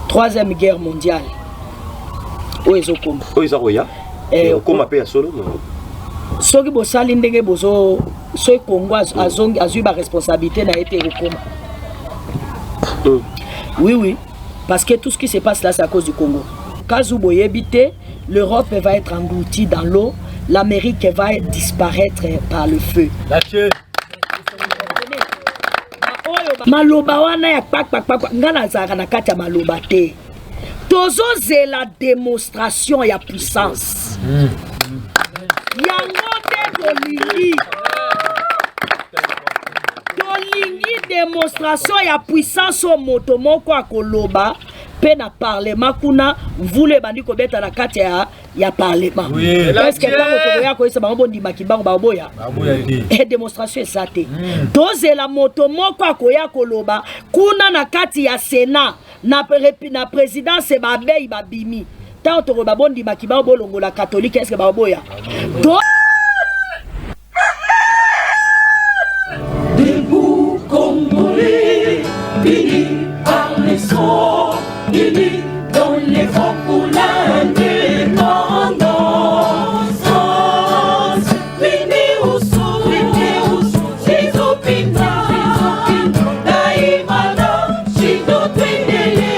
Troisième guerre mondiale. Où est-ce qu'on Comment appelle solo? Ceux qui bossent l'indé bozo, ceux qui Congo a eu la responsabilité n'a été recommen. Oui, parce que tout ce qui se passe là, c'est à cause du Congo. Quand vous voyez habiter, l'Europe va être engloutie dans l'eau, l'Amérique va disparaître par le feu. Maloba wana ya pak ngana zaka na kati ya maloba te. Tozo c'est la démonstration ya puissance. Yango te dolingi démonstration ya puissance au moto moko akoloba pe na parlement kuna vule bandi ko beta na kati ya parlement. Est-ce que ta moto ya ko isa bango ndima kibango ba boya? Et démonstration ça te. Toze la moto moko akoya koloba kuna na kati ya Sénat na présidence ba bei ba bimi. Ta to ba bondi ba kibango bolongo la catholique est-ce que ba boya? Debout Congolais, unis par les sons, unis dans les vents pour l'indépendance. Unis au sous, les opinions, Naïmana, Chido Twendele,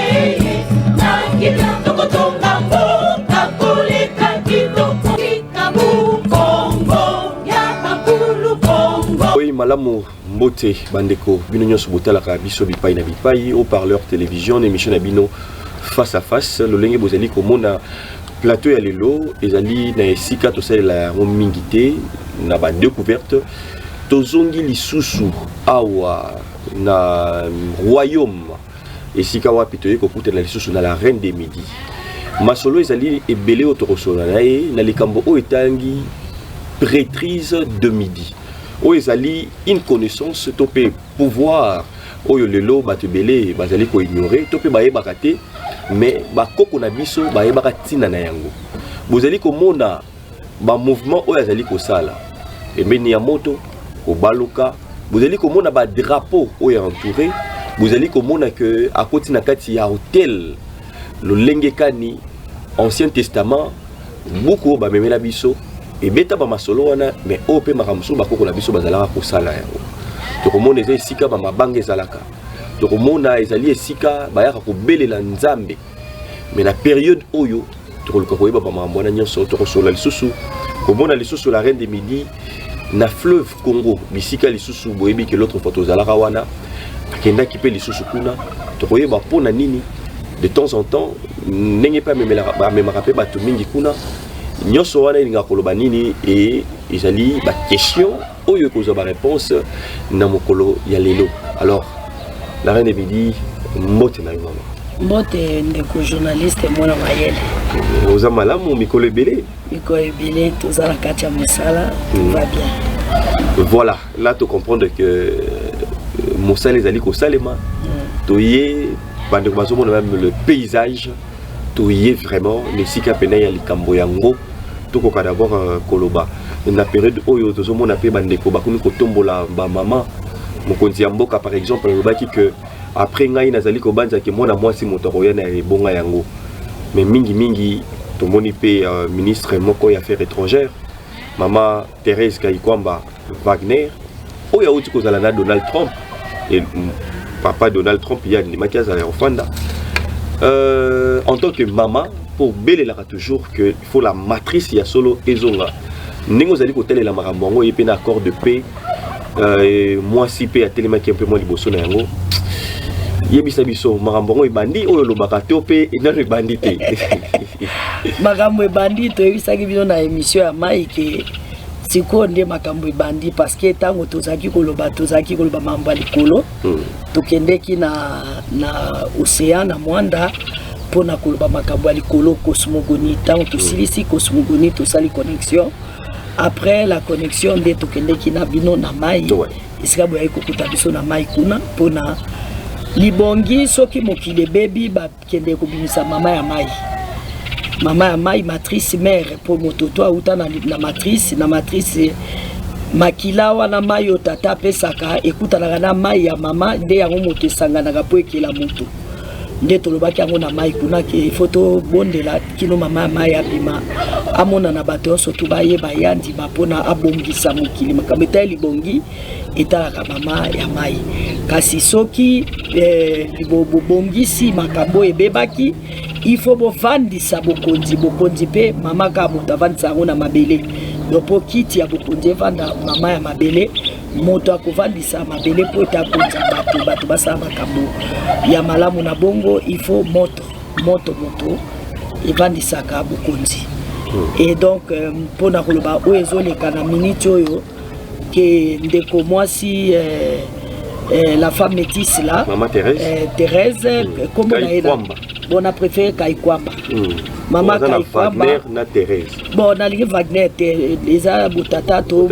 Nakita, Tokotongambo, Kakole, Kakito, Kikabu, Congo, Yapakulu, Congo. Oui, malamu. Mbote bandeko bino nyonso botalaka biso bipai na bipai au parleur télévision émission na bino face à face lolenge bozali komona plateau ya lelo ezali na esika tosalela mingité na ba découverte tozongi lisusu awa na royaume esika wapi toye kokutana lisusu na la reine des midi masolo ezali ebele otokosona na ye na likambo o etangi prêtrise de midi. Ezali une connaissance topé pouvoir oyo lelo batebele bazali ko ignorer topé baye bakate mais bakoko na biso baye bakatina na yango bozali ko mona ba mouvement oyo azali ko sala emeni ya moto ko baluka bozali ko mona ba drapeau oyo entouré bozali ko mona que akoti na kati ya hôtel lo lengekani ancien testament beaucoup ba memela biso et beta ba masolo wana mais ope makamso bakoko na biso bazalaka kosala yango tokomona eza esika ba mabanga ezalaka tokomona ezali esika bayaka kobelela nzambe mais na période oyo tokoluka koyeba ba mambo na nyonso tokosola lisusu komona lisusu la reine des midi na fleuve Congo bisika lisusu boyebi ke l'autre photo zalaka wana akenda kipe lisusu kuna tokoyeba pona nini de temps en temps ndenge pa memela pe bato mingi kuna nyonso wana ilinga koloba nini et ezali ba question oyo koza ba réponse na mokolo ya lelo. Alors la reine des midi mbote na mama mbote ndeko journaliste mwana mayele oza malamu mikolo ebele tozala kati ya mosala va bien. Voilà là tu comprendre que mosala ezali kosalema toye bandeko bazomona même le paysage toye vraiment les sika pena ya likambo yango tokoka d'abord koloba na période oyo tozomona pe bandeko bakumi kotombola ba mama mokonzi ya mboka par exemple lobaki que après ngai nazali kobanza ke mwana mwasi moto roya na ebonga yango mais mingi tomoni pe ministre moko ya affaires étrangères mama Thérèse Kayikwamba Wagner oyo auti kozala na Donald Trump et papa Donald Trump ya ni makiaza ya ofanda en tant que maman pour belle la toujours que il faut la matrice ya solo ezonga ningo zali ko tele la marambo et pe na accord de paix moi si pe a telema qui un peu moins liboso na yango yebisa biso marambo ebandi oyo lobaka to pe ina ebandi te marambo ebandi to yebisa ki bino na émission ya Mike siko nde makambo ebandi parce que tango tozaki koloba mambo ya likolo tokendeki na océan na mwanda pona koloba makambo ya likolo cosmogonie tango tosilisi cosmogonie tosali connexion après la connexion nde tokendeki na bino na mai esika boyaki kokuta biso na mai kuna pona libongi soki mokili bebi bakende kobimisa mama ya mai matrice mère pour mototo auta na matrice makila wana mai o tata pesaka ekutanaka na mai ya mama nde yango moto esanganaka po ekela moto nde tolobaki yango na mai kuna ke foto bondela kino mama ya mai abima amona na bato nyonso to bayeba yandima mpona abongisa mokili makambo etali libongi etalaka mama ya mai kasi soki bobongisi makambo ebebaki il faut bovandisa bokonzi pe mama ka moto avandisa yango na mabele lopo kiti ya bokonzi evanda mama ya mabele moto akovandisa mabele po ete akonza bato basala makambo ya malamu na bongo il faut moto evandisaka bokonzi et donc mpona koloba oyo ezoleka na minute oyo ke ndeko mwasi la femme métisse là Maman Thérèse comment on a préféré Kaikwamba Maman Kaikwamba na Thérèse bon na ligue Wagner les botata to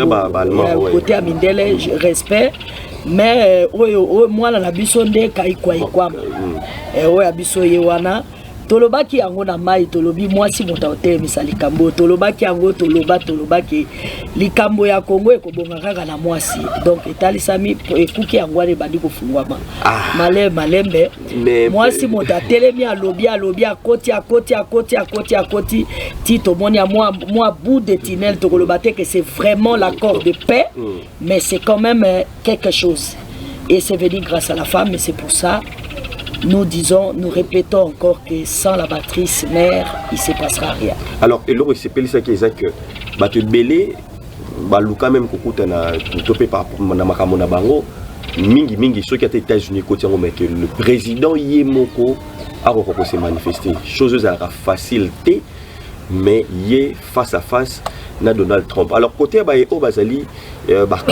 côté à Mindele respect mais moi la biso nde Kaikwamba oyo abiso yewana tolobaki yango na mai tolobi mwasi moto otelemisa likambo tolobaki yango tolobaki likambo ya Kongo ekobonga kaka na mwasi donc etalisami ekuki yango wana ebandi kofungwama malembe mwasi moto atelemi alobi akoti ti tomoni ya moi bout de tunnel tokoloba te que c'est vraiment l'accord de paix mais c'est quand même quelque chose et c'est venu grâce à la femme et c'est pour ça nous répétons encore que sans la matrice mère, il ne se passera rien. Alors, et là, c'est ça qui est que tu belé, quand même, topé par Namakamo Bango, mingi, ceux qui étaient aux États-Unis, le président Yemoko a se manifester. Chose à la facilité, mais yé face à face na Donald Trump. Alors, côté au Bazali,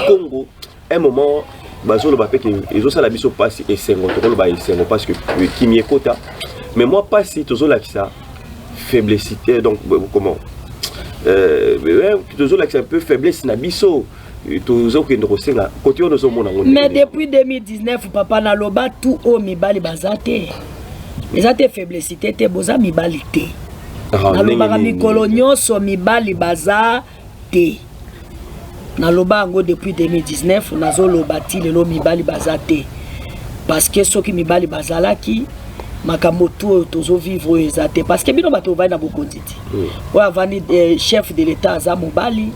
Congo, un moment. Bazo le bapé que ils ont ça la biso passe et c'est parce que qui m'y écoute mais moi pas si toujours là qui ça faiblesse donc comment toujours là qui un peu faiblesse na biso toujours que nous là côté nous sommes mais depuis 2019 papa na loba tout au mibali bazate les ate faiblesse te boza mibali te na loba mikolo nyonso mibali bazate na loba ngo depuis 2019 nazo lobati lelo mibali bazate parce que soki mibali bazalaki makambo tout tozo vivre ezate parce que bino bato vai na bokonditi wa avani chef de l'état aza mobali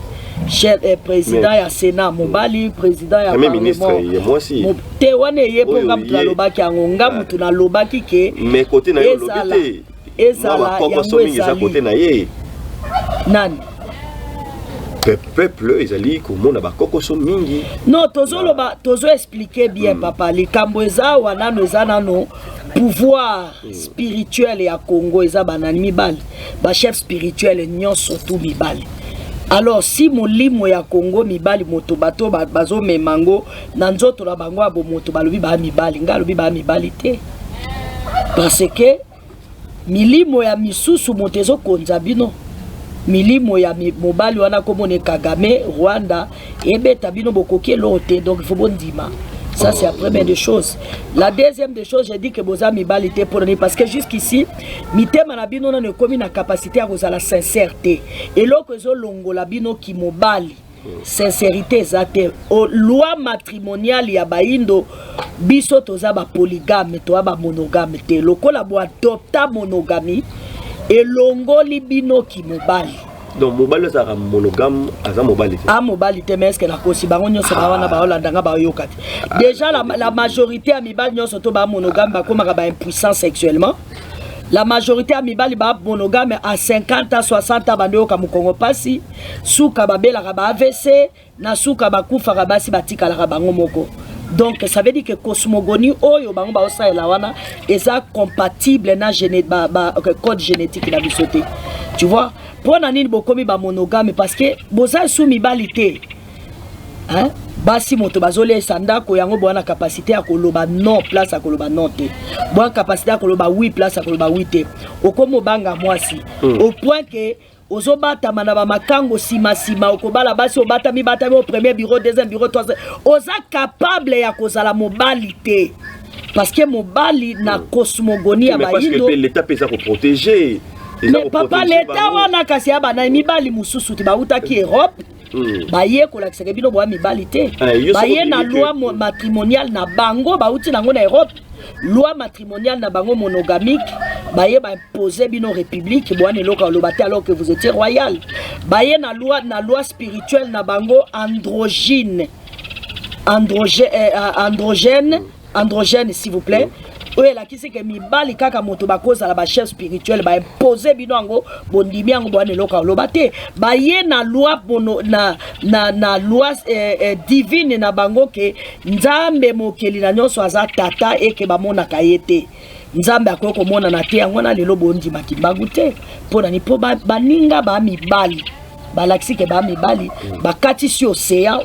chef président ya Sénat mobali président ya ministre ya mwasi te wana ye po ngam tu lobaki yango ngam tu na lobaki ke mais côté na yo lobité ezala yango ezali côté na ye nani peuple ezali komona bakoko so mingi non tozo expliquer bien papa likambo eza wana eza nano pouvoir spirituel ya Congo eza banani mibali ba chef spirituel nyonso tout mibali alors si molimo ya Congo mibali moto bato bazo memango na nzoto na bango abo moto balobi ba mibali ngalobi ba mibali te parce que milimo ya misusu moto ezo konza bino milimo ya mobali wana komone Kagame Rwanda ebeta bino bokoki lote donc il faut bondima ça c'est la première des choses. La deuxième des choses j'ai dit que boza mibali te pour parce que jusqu'ici mitema na bino na komi na capacité à la sincérité et loko zo longola bino ki mobali sincérité ezate loi matrimoniale ya baindo biso toza ba polygame to ba monogame te lokola bo adopta monogamie et longoli bino ki mobali donc mobali za monogame aza mobali te mobali te mais est-ce que la kosi bango nyonso ba wana ba olandanga ba yokati déjà la majorité ya mibali nyonso to ba monogame ba komaka ba impuissant sexuellement la majorité ya mibali ba monogame à 50 à 60 ans bando ka mukongo pasi suka ba bela ba AVC na suka ba kufa ka basi batika la bango moko. Donc ça veut dire que cosmogonie oyo bango ba osa ela wana eza compatible na code génétique na bisoté Tu vois, pour nani bokomi ba monogame parce que boza sou mibalité. Hein? Basi moto bazole sanda ko yango bona capacité à koloba non place à koloba non te. Bona capacité à koloba oui place à koloba oui te. Okomo banga mwasi. Au point que ozobata manaba makango sima okobala basi obata mi bata au premier bureau, deuxième bureau, troisième. Oza capable ya kozala mobalité. Parce que mobali na cosmogonie ya bayindo. Parce que l'État peut ça pour protéger. Mais papa l'État wana kasi ya bana mibali mususu ti bauta ki Europe. Baye ko lakisa bino bo mibali te. Baye na loi matrimoniale na bango bauti nango na Europe. Loi matrimoniale na bango monogamique. Baye ba imposer bino république bo aneloka lobate alors que vous étiez royal. Baye na loi spirituelle na bango androgyne s'il vous plaît. Oui, la qui c'est que mi bali kaka moto bakoza la ba chef spirituel ba imposer bino ngo bondimi ngo boane loka lobate ba ye na loi bono na loi divine na bango ke nzambe mokeli na nyonso aza tata eke ba mona kayete nzambe akoko mona na te yango na lelo bondi makimbangu te pona ni po baninga ba mi bali balaksi ke ba mibali bakati si océan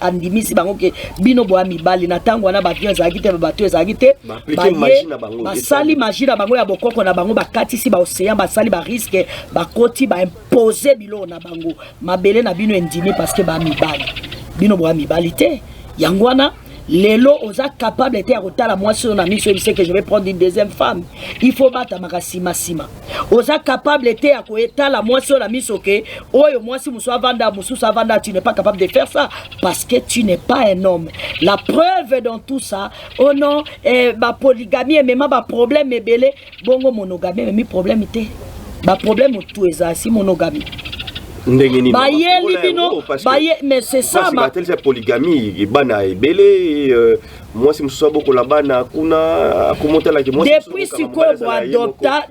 andimisi bango ke bino bo mibali na tango na ba vieux zagite ba bato zagite ba sali magie na bango ya bokoko na bango bakati si ba océan ba sali ba risque ba koti ba imposer bilo na bango mabele na bino endimi parce que ba mibali bino bo mibali te yangwana lelo oza capable de rotala moi sur na mission c'est que je vais prendre une deuxième femme il faut battre makasima oza capable de akoetala moi sur la mission que oyo moi si muso avanda tu n'es pas capable de faire ça parce que tu n'es pas un homme. La preuve dans tout ça oh non ba polygamie même ba problème belé bongo monogamie mais problème té ba problème tout eza si monogamie baye libino baye mais c'est ça ma telle polygamie et bana et belé moi si muso boko la bana kuna commenter la moi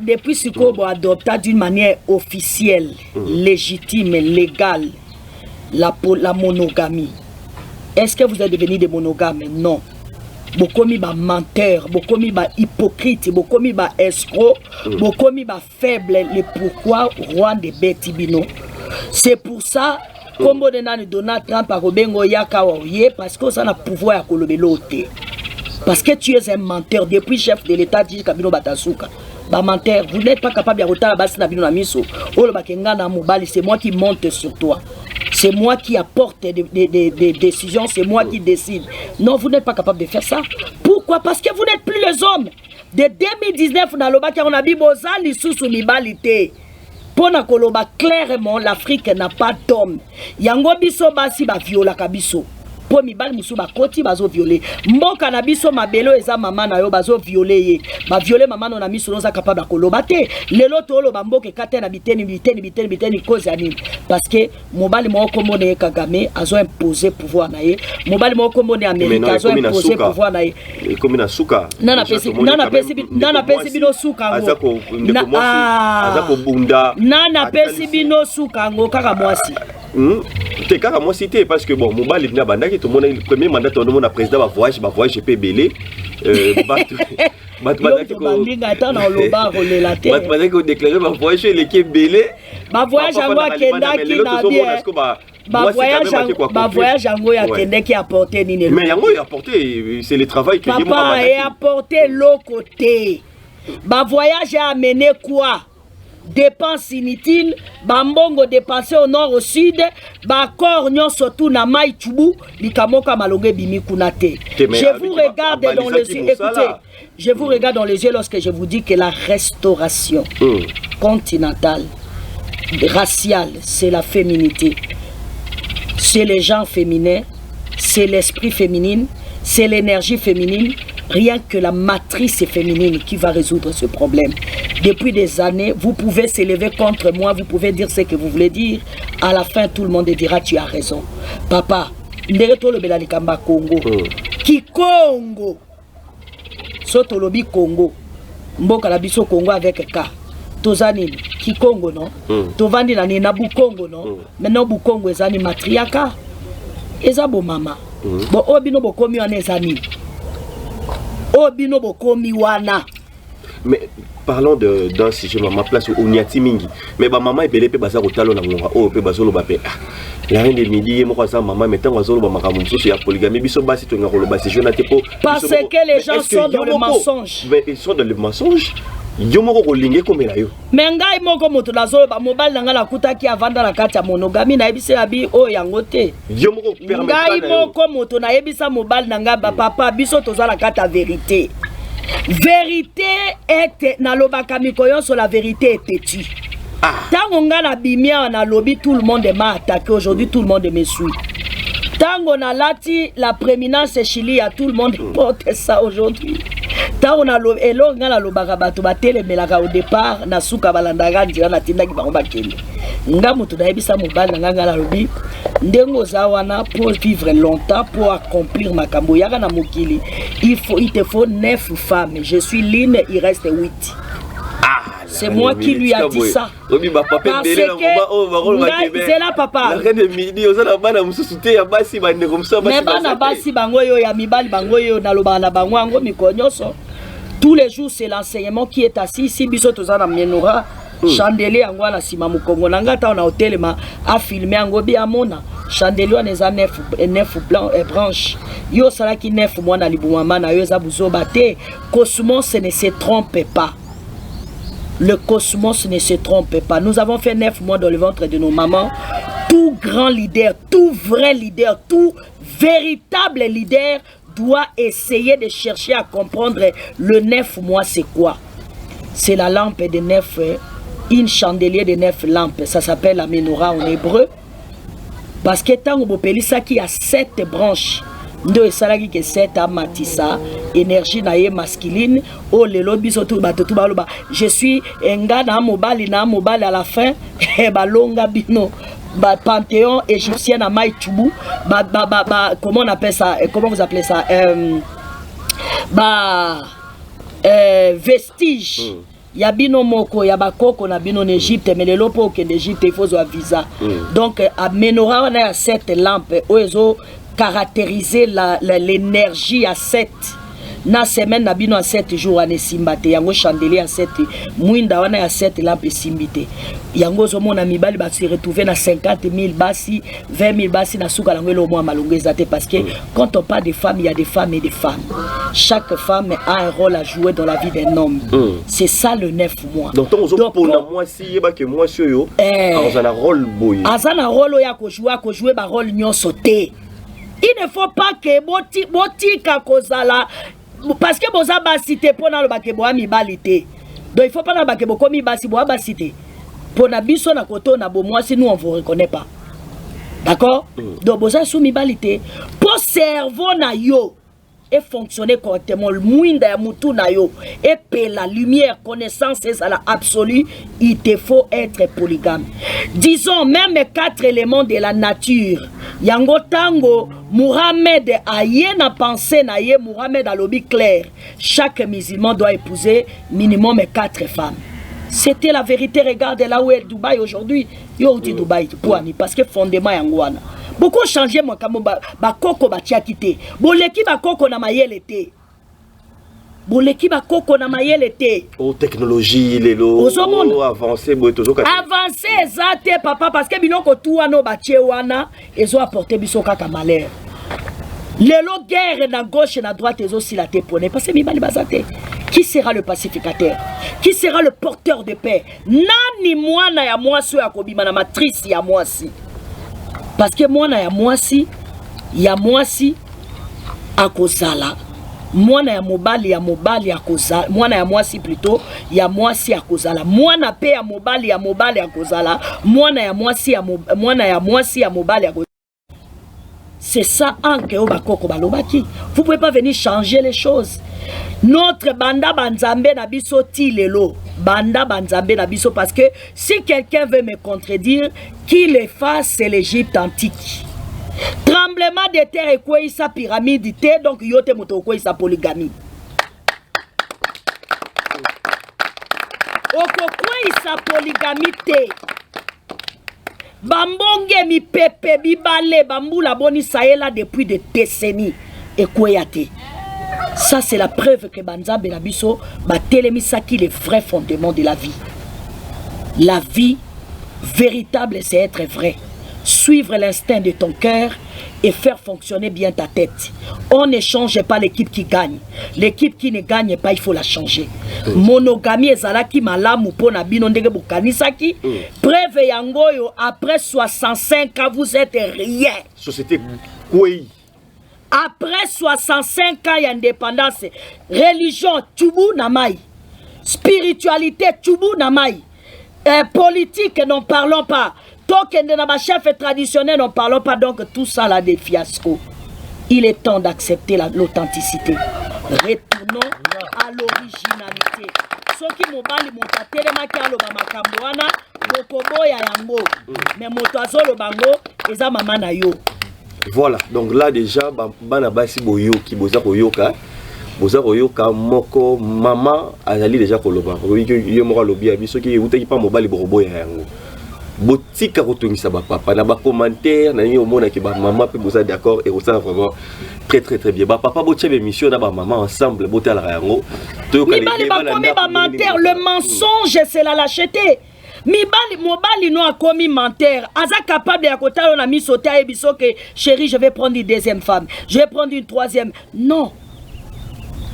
depuis siko adopta d'une manière officielle légitime légale la monogamie. Est-ce que vous êtes devenus des monogames? Non. Bokomi ba menteur, bokomi ba hypocrite, bokomi ba escroc, bokomi ba faible. Le pourquoi roi de Betibino. C'est pour ça comme Donald Trump a Robengo Yaka parce que ça n'a pouvoir à kolobelote. Parce que tu es un menteur depuis chef de l'État dit Kabino Batasuka. Ba menteur, vous n'êtes pas capable de rotala basi na bino na miso. Olo bakenga na mobali, c'est moi qui monte sur toi. C'est moi qui apporte des décisions, c'est moi qui décide. Non, vous n'êtes pas capable de faire ça. Pourquoi? Parce que vous n'êtes plus les hommes. De 2019 na loba on a dit bozali susu mibalité. Pona koloba clairement l'Afrique n'a pas d'homme. Yango biso basi ba viola kabiso. Po mibali musu ba koti bazo violer. Mboka na biso mabelo eza mama na yo bazo violer ye. Ba violer mama no na miso noza capable koloba te. Lelo to lo bamboke kate na biteni cause ya nini? Parce que mobali moko mone Kagame azo imposer pouvoir na ye. Mobali moko mone Amerika azo imposer pouvoir na ye. Comme na suka. Nana pesi bino suka ngo. Azako bunda. Nana pesi bino suka ngo kaka mwasi. C'est kaka mwasi te parce que bon mobali bina bandaki tout le monde le premier mandat tout le monde a président va voyage EP belé battu bandinga tana loba relater battu ko déclarer va voyage l'équipe belé ba voyage ngo akendaki na bien ba voyage ngo yakendeki apporter nini mais yango apporter c'est le travail que dit moi papa et apporter l'autre côté ba voyage a amené quoi? Dépenses inutiles, bambongo dépensé au nord au sud, bakor nyon surtout na mai chubu, likamoka malonge bimi kunate. Je vous regarde dans les yeux, écoutez, je vous regarde dans les yeux lorsque je vous dis que la restauration continentale, raciale, c'est la féminité. C'est les gens féminins, c'est l'esprit féminin, c'est l'énergie féminine. Rien que la matrice féminine qui va résoudre ce problème. Depuis des années, vous pouvez s'élever contre moi, vous pouvez dire ce que vous voulez dire. À la fin, tout le monde dira tu as raison. Papa, Ndereto le Belalikamba Congo. Qui Congo? Sotolobi Congo. Mboka la biso Congo avec K. Tozani, qui Congo non? Tovandi na Nabu Congo non? Maintenant Bukongo ezani matriaka. Ezabo mama. Bo obino bokomi wana ezani. Obino bokomi wana. Mais parlons d'un sujet maman place où on y a timingi. Mais ma maman est belé pe bazar au talon na ngora o pe bazolo ba pe. La reine de midi mo kwa maman mais tant bazolo ba makamu so ya polygamie biso basi to ngaro ba c'est jeune po. Parce que les gens sont dans le mensonge. Mais ils sont dans le mensonge. Yo moko ko linge ko mela yo. Mais ngai moko moto nazolo ba mobile nanga la kutaki avanda la kati ya monogamie na yebise abi o yango te. Yo moko permettre. Ngai moko moto na yebisa mobile nanga ba papa biso toza la kati ya vérité. Vérité est nalobaka mikoyo sur la vérité est têtue. Tango nga na bimia na lobby tout le monde m'a attaqué aujourd'hui tout le monde me suit. Tango na lati la prééminence Chili à tout le monde porte ça aujourd'hui. Tango na lo elo nga na lobaka bato batelemelaka au départ na suka balandaka ndira na tindaki bango bakende. Nga mutu na yebisa mobali nga na lobby ndengo za wana pour vivre longtemps pour accomplir makambo yaka na mokili il te faut 9 femmes. Je suis l'une, il reste 8. C'est moi qui lui a dit ça. Parce que c'est là papa. Mais bana basi bango yo ya mibali bango yo na loba na bango ngo mikonyoso. Tous les jours c'est l'enseignement qui est assis ici biso tozana menora chandelier yango na sima mukongo nanga ta na hôtel ma a filmer yango bi amona chandelier neza 9 blanc et branche. Yo sala ki 9 mois na libumama na yo za buzoba te. Cosmos ne se trompe pas. Le cosmos ne se trompe pas. Nous avons fait 9 mois dans le ventre de nos mamans. Tout grand leader, tout vrai leader, tout véritable leader doit essayer de chercher à comprendre le 9 mois c'est quoi. C'est la lampe de 9, une chandelier de 9 lampes. Ça s'appelle la menorah en hébreu. Parce que tant que ça qui a 7 branches. Ndo esalaki ke 7 amatisa énergie na ye masculine o lelo biso tout bato tout baloba je suis nga na mobali à la fin balonga bino ba panthéon égyptien na Maïchoubou comment on appelle ça comment vous appelez ça vestige ya bino moko ya bakoko na bino en Égypte mais lelo po ke d'Égypte il faut zo visa donc a menorah na ya 7 lampes oezo caractériser l'énergie à 7. Na semaine na bino à 7 jours ane simbate yango chandelier à 7 mwinda wana à 7 lampes simbite yango zo mona mibali ba se retrouver na 50 000 basi 20 000 basi na suka lango lo mwa malongo ezate parce que quand on parle de femmes il y a des femmes et des femmes. Chaque femme a un rôle à jouer dans la vie d'un homme. C'est ça le 9 mois. Donc pour la moi si yeba que moi yo azana rôle boy. Azana rôle ya ko jouer ba rôle nyonso te. Il ne faut pas que botika kozala parce que boza basité pona lo bake bo amibalité. Donc il faut pas na bake bo komi basi bo basité. Pona biso na koto na bo moi si nous on vous reconnaît pas. D'accord? Donc boza sou mibalité pour cerveau na yo et fonctionner correctement le mwinda ya mutu na yo et pe la lumière connaissance c'est ça la absolue il te faut être polygame. Disons même 4 éléments de la nature yango tango Mohamed aye na pensée na ye Mohamed a lobby clair chaque musulman doit épouser minimum 4 femmes. C'était la vérité. Regarde là où est Dubaï aujourd'hui. Yo dit Dubaï parce que fondement yangoana beaucoup changé moi comme ba koko ba tia quitté boleki ba koko na mayele te boleki ba koko na mayele te o technologie lelo avancé boy toujours avancé ezate papa parce que biloko tout wana ba tie wana ezo apporter biso kaka malheur lelo guerre na gauche et na droite ezo sila te pone parce que mibali bazate qui sera le pacificateur qui sera le porteur de paix nani mwana ya mwasi ya kobima na matrice ya mwasi. Parce que moi na ya mwasi akozala mwana ya mobali akozala mwana ya mwasi plutôt ya mwasi akozala mwana pe ya mobali akozala mwana ya mwasi ya mobali akozala. C'est ça anke o bakoko balobaki. Vous pouvez pas venir changer les choses. Notre banda banzambe na biso ti lelo banda banzambe na biso parce que si quelqu'un veut me contredire qu'il efface c'est l'Égypte antique. Tremblement de terre et quoi sa pyramide te donc yote moto quoi sa polygamie. Oko quoi sa polygamie te. Bambonge mi pepe bibale bambula boni saela depuis des décennies et quoi te. Ça, c'est la preuve que Banza Benabiso va télémisaki les vrais fondements de la vie. La vie véritable, c'est être vrai. Suivre l'instinct de ton cœur et faire fonctionner bien ta tête. On ne change pas l'équipe qui gagne. L'équipe qui ne gagne pas, il faut la changer. Monogamie ezalaki malamu pona bino ndenge bukanisaki. Preuve yangoyo, après 65 ans, vous êtes rien. Société quoi? Après 65 ans d'indépendance, religion, tchubu namai. Spiritualité, tchubu namai. Politique, n'en parlons pas. Token de ma chef traditionnel, n'en parlons pas. Donc tout ça là des fiascos. Il est temps d'accepter l'authenticité. Retournons à l'originalité. Ceux qui m'ont bali mon tatelema qui a le bamakamboana, bokobo ya yango. Mais motoazo le bango, eza mama na yo. Voilà, donc là déjà, bana basi boyo ki boza koyoka. Boza koyoka moko mama azali déjà koloba. Oui que yo moko lobi abiso ki utaki pa mobali borobo ya yango. Botika kotungisa ba papa na ba commentaire na yo mona ki ba mama pe boza d'accord et ça vraiment très bien. Ba papa botia émission na ba maman ensemble botia la yango. Mais ba komi ba menteur, le mensonge c'est la lâcheté. Mobali no a commis menteur. Aza capable de kotalo na misota et biso que chérie je vais prendre une deuxième femme. Je vais prendre une troisième. Non.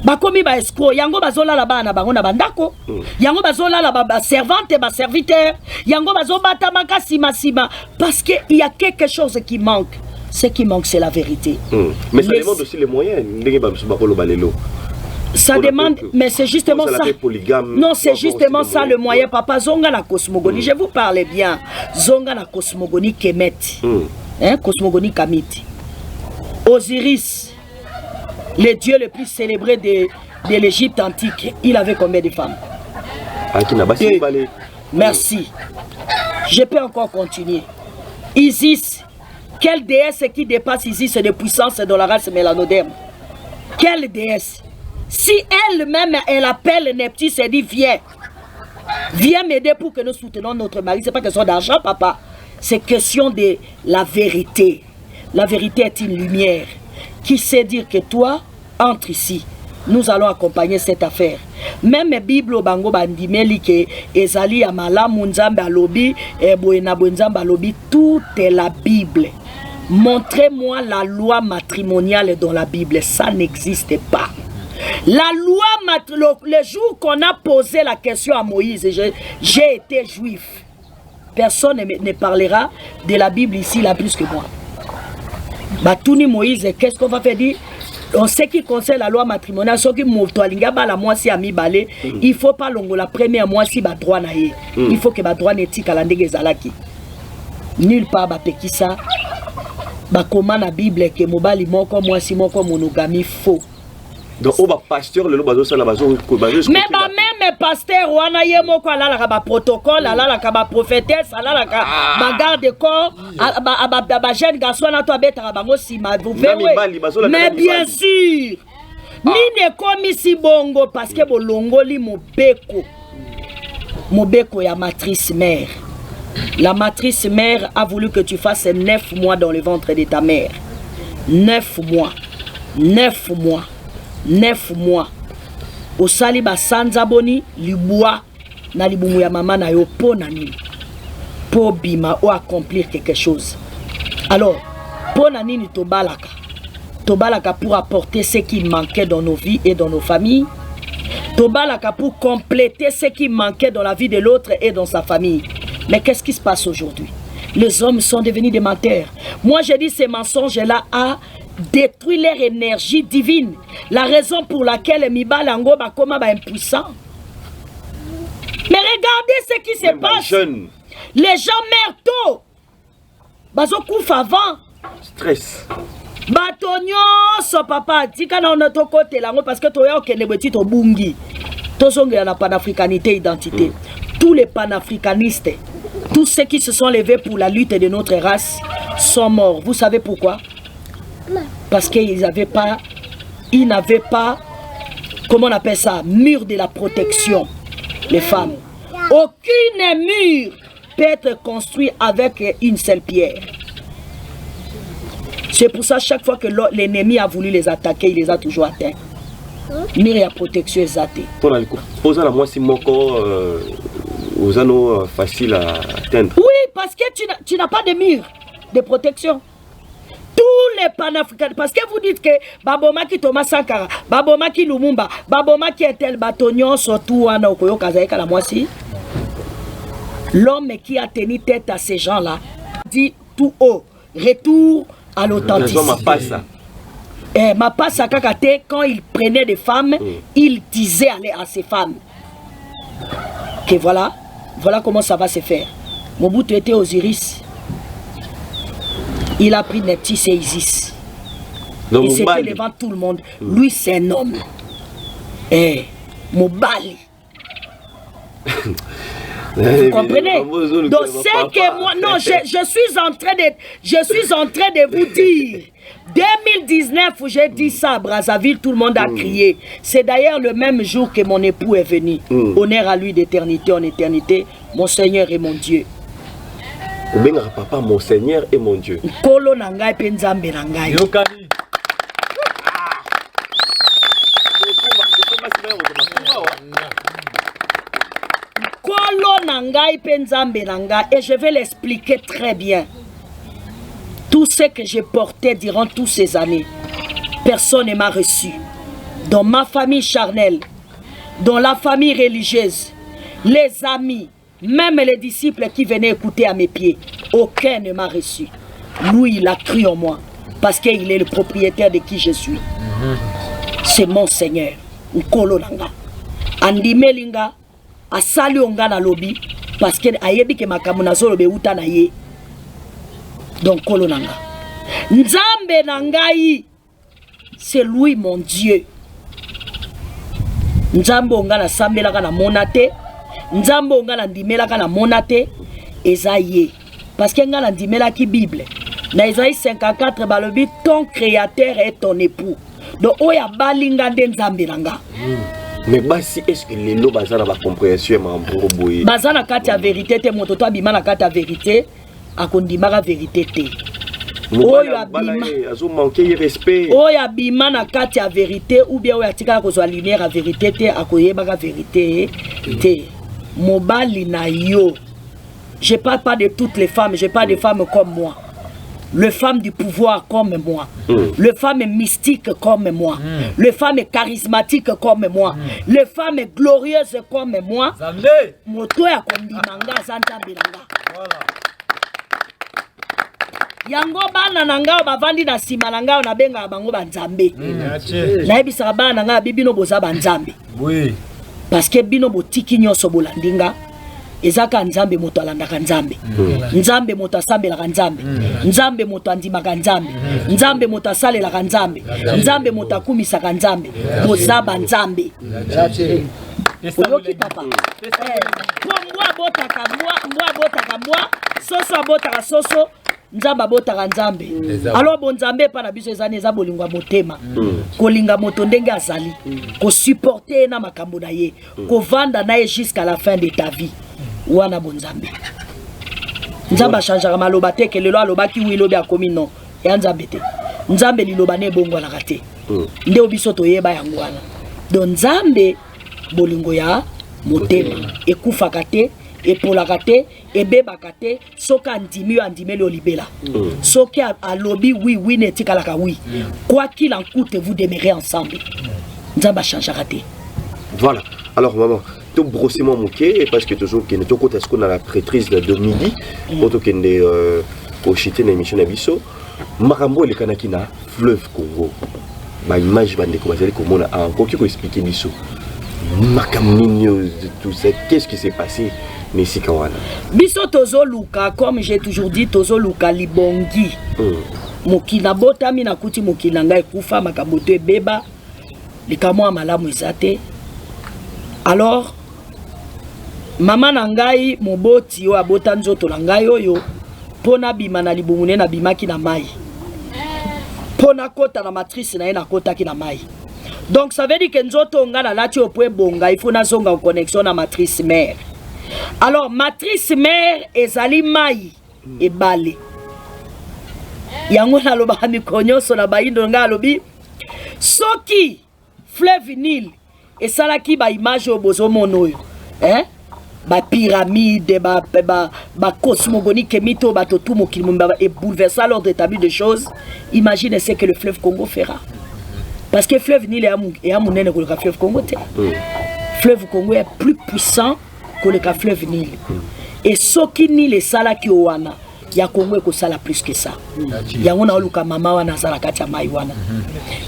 Bakomi ba escroc, yango bazola la bana bango na bandako. Yango bazola la ba servante ba serviteur. Yango bazobata makasi masima parce que il y a quelque chose qui manque. Ce qui manque c'est la vérité. Mais ça demande aussi les moyens. Ndenge ba bakolo balelo. Ça demande, mais c'est justement ça. Non, c'est justement ça le moyen. Papa, zonga na cosmogonie. Je vous parle bien. Zonga na cosmogonie Kemet. Hein, cosmogonie Kamiti. Osiris, le dieu le plus célébré de l'Égypte antique, il avait combien de femmes? Merci. Je peux encore continuer. Isis, quelle déesse qui dépasse Isis de puissance dans la race mélanoderme? Quelle déesse? Si elle-même, elle appelle Neptune, elle dit viens. Viens m'aider pour que nous soutenons notre mari. Ce n'est pas question d'argent, papa. C'est question de la vérité. La vérité est une lumière qui sait dire que toi, entre ici. Nous allons accompagner cette affaire. Même Bible au Bango Bandimeli que Ezali Amala Munzamba Alobi et Boena Bunzamba Alobi, tout est la Bible. Montrez-moi la loi matrimoniale dans la Bible. Ça n'existe pas. La loi, le jour qu'on a posé la question à Moïse, j'ai été juif. Personne ne parlera de la Bible ici là plus que moi. Batouni Moïse, qu'est-ce qu'on va faire dire? En ce qui concerne la loi matrimoniale, ce qui m'autoalinga la moitié à mi balé, il faut pas longo la première moitié ba droit na ye. Il faut que ba droit n'étique à l'andege zalaki. Nulle part ba pekisa. Ba comment la Bible que mobali moko moitié moko monogamie faux. Donc on va pasteur le bazo ça la bazo mais ba même pasteur wana ye moko ala la ba protocole ala la ba prophétesse ala la ba garde corps ba jeune garçon na to beta bango sima vous verrez mais bien sûr mine komi si bongo parce que bolongoli mobeko ya matrice mère. La matrice mère a voulu que tu fasses 9 mois dans le ventre de ta mère. 9 mois. 9 mois. 9 mois. Au saliba sanzaboni liboua na libumu ya mama na yo po nani. Po bima ou accomplir quelque chose. Alors, po nani ni tobalaka. Tobalaka pour apporter ce qui manquait dans nos vies et dans nos familles. Tobalaka pour compléter ce qui manquait dans la vie de l'autre et dans sa famille. Mais qu'est-ce qui se passe aujourd'hui? Les hommes sont devenus des menteurs. Moi, j'ai dit ces mensonges-là à détruire leur énergie divine. La raison pour laquelle Miba Lango Bakoma est impuissant. Mais regardez ce qui se passe. Les gens meurent tôt. Bazo kouf avant. Stress. Batonyo so papa tika na notre côté là parce que toi ok ne petit to bungi. Tozonge la panafricanité identité. Tous les panafricanistes, tous ceux qui se sont levés pour la lutte de notre race sont morts. Vous savez pourquoi? Parce qu'ils n'avaient pas, comment on appelle ça, mur de la protection, les femmes. Aucune mur peut être construit avec une seule pierre. C'est pour ça chaque fois que l'ennemi a voulu les attaquer, il les a toujours atteints. mur ya protection ezate. Pour la poser la moi si moko aux anneaux facile à atteindre. Oui, parce que tu n'as pas de mur de protection. Tous les panafricains, parce que vous dites que Babomaki Thomas Sankara, Babomaki Lumumba, Babomaki Etel Batonion, surtout Wana Okoyo Kazaïka la moisi. L'homme qui a tenu tête à ces gens-là dit tout haut, retour à l'authenticité. Ma passe à Kakate, quand il prenait des femmes, il disait aller à ces femmes que voilà comment ça va se faire. Mobutu était Osiris. Il a pris Neptis et Isis. Donc, et c'était devant tout le monde. Lui, c'est un homme. Mobali. Vous comprenez? Donc, c'est que moi, non, je suis en train de vous dire. 2019, j'ai dit ça à Brazzaville, tout le monde a crié. C'est d'ailleurs le même jour que mon époux est venu. Honneur à lui d'éternité en éternité, mon Seigneur et mon Dieu. Papa, mon Seigneur et mon Dieu. Kolo nangai penzambe nangai. Kolo nangai penzambe nangai. Et je vais l'expliquer très bien. Tout ce que j'ai porté durant toutes ces années, personne ne m'a reçu. Dans ma famille charnelle, dans la famille religieuse, les amis, même les disciples qui venaient écouter à mes pieds, aucun ne m'a reçu. Lui, il a cru en moi, parce qu'il est le propriétaire de qui je suis. C'est mon Seigneur. Nkolo nanga. Andimelinga, asali onga na lobi, parce que ayebi ke makamuna zolo be uta na ye. Donc Kolo nanga. Nzambe nangai, c'est lui mon Dieu. Nzambe onga na sambelaka na monate. Nzambe onga na ndimelaka na monate. Esaïe. Parce que nga na ndimela ki Bible. Na Esaïe 54 balobi ton créateur est ton époux. Donc oya balinga nde nzambe nanga. Mais basi est-ce que les lots bazana va compréhension ma mboboye. Bazana kati ya vérité te moto to abima na kati ya vérité akondimaka vérité te. Oyo abima azo manquer respect. Oyo abima na kati ya vérité ou bien oyo atika ko zo lumière à vérité te akoyebaka vérité te. Mobali na yo. Je parle pas de toutes les femmes, je parle des femmes comme moi. Le femme du pouvoir comme moi. Le femme mystique comme moi. Le femme charismatique comme moi. Le femme glorieuse comme moi. Moto ya kondimanga zanta bilanga. Voilà. Yango bana nanga bavandi na sima nanga na benga bango banzambe. Na ebisa bana nanga bibino boza banzambe. Oui. Parce que bino botiki nyoso bolandinga. Ezaka nzambe moto alandaka nzambe. Nzambe moto asambelaka nzambe. Nzambe moto andimaka nzambe. Nzambe moto asalelaka nzambe. Nzambe moto akumisaka nzambe. Bozaba nzambe. Oyoki papa. Moi botaka moi, soso botaka soso, nzamba botaka nzambe. Alors bon nzambe pa na biso ezane eza bolingwa motema. Kolinga moto ndenge azali, ko supporter na makambo na ye, ko vanda na ye jusqu'à la fin de ta vie. Wana bonzambe. Nzamba changera maloba te ke lelo aloba ki wi lobi akomi non. Ya nzambe te. Nzambe liloba ne bongo na kate. Nde obiso to yeba yango wana. Don nzambe bolingo ya motema ekufaka te epolaka te ebebaka te soka ndimi andimeli olibela. Soki alobi oui netikalaka oui. Quoi qu'il en coûte vous demeurez ensemble. Nzamba changera te. Voilà. Alors maman, tu brosses mon mouquet parce que toujours que tu côté ce qu'on a la prêtrise de midi, auto que des cochité na émission abisso, marambo le kanakina fleuve Congo. Ma image bande comme ça comme on a encore qui expliquer bisso. Makamnino tout ça, qu'est-ce qui s'est passé Messi Kawana? Bisso tozo luka comme j'ai toujours dit tozo luka libongi. Mokina bota mina kuti mokina ngai kufa makaboto ebeba likamwa malamu ezate. Alors, maman nangai moboti yo abota nzoto nangai oyo pona bima na libumune na bimaki na mai. Pona kota na matrice na ena kota ki na mai. Donc ça veut dire que nzoto ngana lati opwe bonga il faut na zonga en connexion na matrice mère. Alors matrice mère ezali mai e bale. Yango na loba mi konyoso na baindo nga lobi soki fleuve Nil et ça là qui ba image au bozomono hein ba pyramide ba cosmogonie kemito ba tout mokilimo et bouleverser l'ordre établi de choses. Imaginez ce que le fleuve Congo fera. Parce que fleuve Nil est à mon que le fleuve Congo. Fleuve Congo est plus puissant que le fleuve Nil. Et ce qui Nil est ça là qui owana, ya Congo est ça là plus que ça. Ya on a luka mama wana sala kacha mai wana.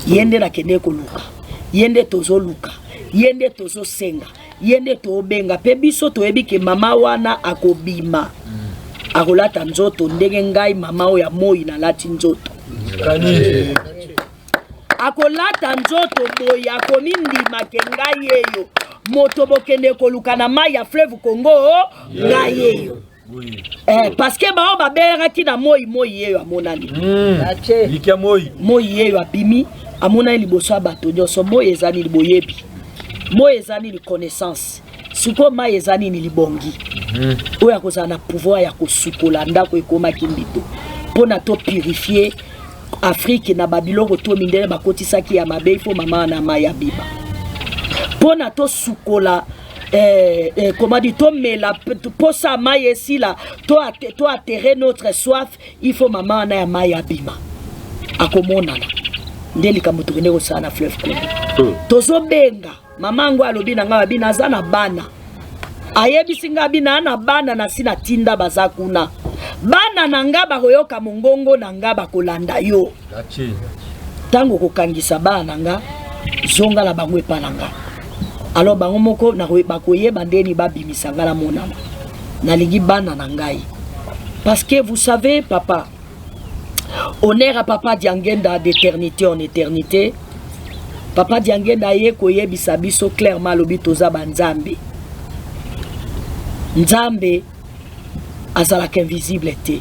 Yende na kende ko luka. Yende tozo luka. Yende tozo senga. Yende to benga pe biso to ebi ke mama wana akobima. Akolata nzoto ndenge ngai mama o ya moi na lati nzoto. Akolata nzoto boya komindima ke ngai yeyo. Moto bokende koluka na mai ya fleuve Congo ngai yeyo. Parce que ba ba bera ki na moi yeyo amonani. Likia moi yeyo abimi amona liboso bato nyoso moi ezani liboyebi. Moi ezani li connaissance. Suko mai ezani ni libongi. Oya kozana na pouvoir ya kosukola ndako ekoma kimbito. Pona to purifier Afrique na Babylone to mindele bakotisaki ya mabe ifo mama na mai ya biba. Pona to sukola comment dit to mela posa mai esi la to atterrer notre soif il faut maman na ya mai ya bima. Akomona na ndeli kamutukene ko sana fleuve Congo. Tozo benga mama ngo alobi na nga bina zana bana. Ayebi singa bina na bana na sina tinda bazakuna. Bana nanga bakoyoka mongongo nanga bakolanda yo. Tango kokangisa bana nga zonga la bango epananga. Alors bango moko na bakoye bandeni babimisa ngala monana. Na ligi bana nangai. Parce que vous savez papa, honneur à papa Diangenda d'éternité en éternité. Papa Diangenda ye koye bisabiso clairement lobitoza banzambe. Nzambe azalaka invisible te.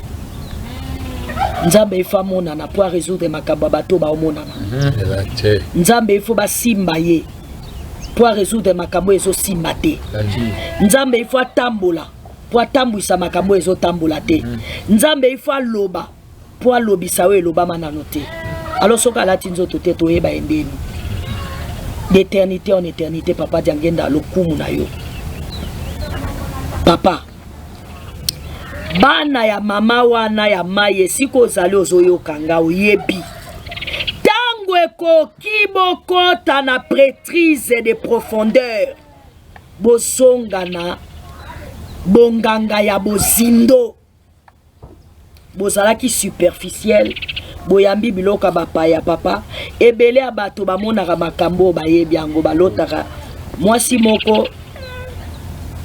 Nzambe ifa monana pour résoudre makamba bato ba omonana. Nzambe ifo ba simba ye pour résoudre makambo ezo simba te. Nzambe ifo tambola pour tambwisa makambo ezo tambola te. Nzambe ifo loba pour lobisa we loba manano te. Alors soka lati nzoto te toyeba endeni. D'éternité en éternité papa Diangenda lokumu na yo. Papa bana ya mama wana ya maye siko zali ozoyoka nga oyebi tango ekoki bokota na prêtrise de profondeur bosonga na bonganga ya bozindo bozalaki superficiel boyambi biloka bapaya papa ebele ya bato bamonaka makambo bayebi yango balotaka mwasi moko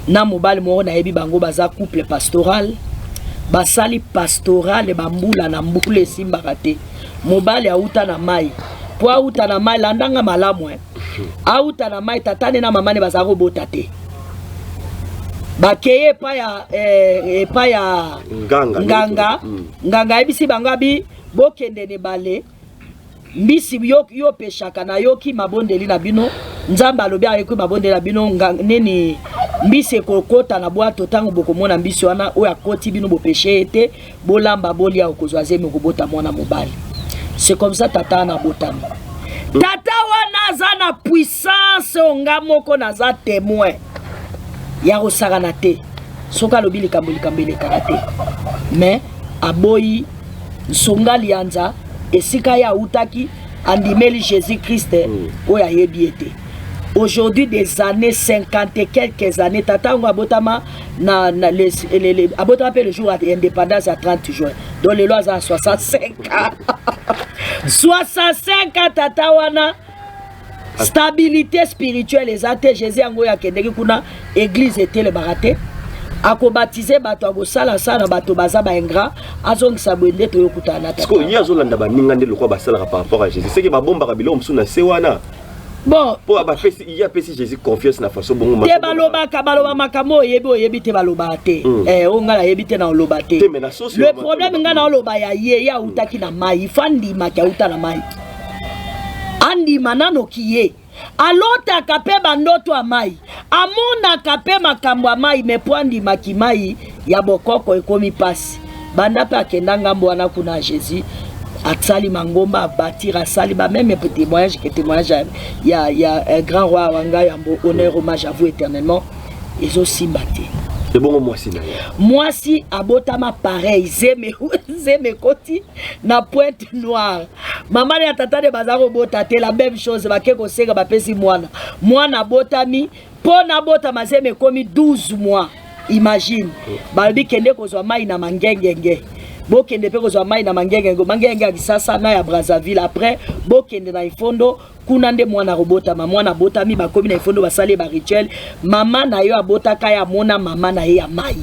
na mobali moko na yebi bango baza couple pastoral basali pastoral bambula na mbula esimbaka te mobali auta na mai po auta na mai landanga malamu auta na mai tatane na mamane baza kobota te bakeye pa ya nganga ebisi bango abi bokende ne bale mbisi yo peshaka na yoki mabondeli na bino nzambe alobi ayeko mabondeli na bino neni mbisi kokota na bwato tango bokomona mbisi wana oya koti bino bo péché ete bolamba bolia okozwaze me kobota mwana mobali. C'est comme ça tata na botami. Tata wana za na puissance onga moko na za témoin. Ya osagana te. Soka lobi likambo karate. Mais aboyi nsonga lianza esika ya utaki andimeli Jésus-Christ oya yebi ete. Aujourd'hui, des années 50 et quelques années, tata on abotama na abotama le jour d'indépendance à 30 juin. Donc les lois à 65 ans. 65 ans tata wana stabilité spirituelle exacte Jésus angoya kendeki kuna église était le baraté. Ako baptiser bato ako sala sala bato baza ba ingrat azongisa bwende to yokutana tata. Parce que yazolanda ba ningande lokwa basala par rapport à Jésus. C'est que ba bomba kabilo msuna sewana. Bon, pour il y a petit Jésus confiance na façon bon te baloba kabaloba makamo yebi te baloba te ongala yebi te na loba te. Le problème ngana loba ya ye ya utaki na mai fandi makia uta na mai andi manano kiye alota kape bandoto a mai amona kape makambo a mai mepwandi makimai ya bokoko ekomi pasi banda pa kendanga mbwana kuna Jésus Atsali Mangomba a bâtir à Saliba, même pour témoignage, que témoignage, il y a un grand roi Wanga, Yambo, honneur, hommage à vous éternellement. Ils ont aussi battu. C'est bon, moi, si. Moi, si, abotama pareil, zeme koti, na pointe noire. Maman et tata de bazaro botate, la même chose, ma keko sega, ma pesi moana. Moana botami, pona botama zeme komi 12 mois. Imagine. Balbi kende kozwa mai na mangengenge. Bokende pe kozwa mai na mangengenge. Mangengenge kisasa na ya Brazzaville. Après, bokende na ifondo. Kunande mwana robota mwana botami bakomi na ifondo basale ba rituel mama na yo abota kaya mona mama na ye ya mai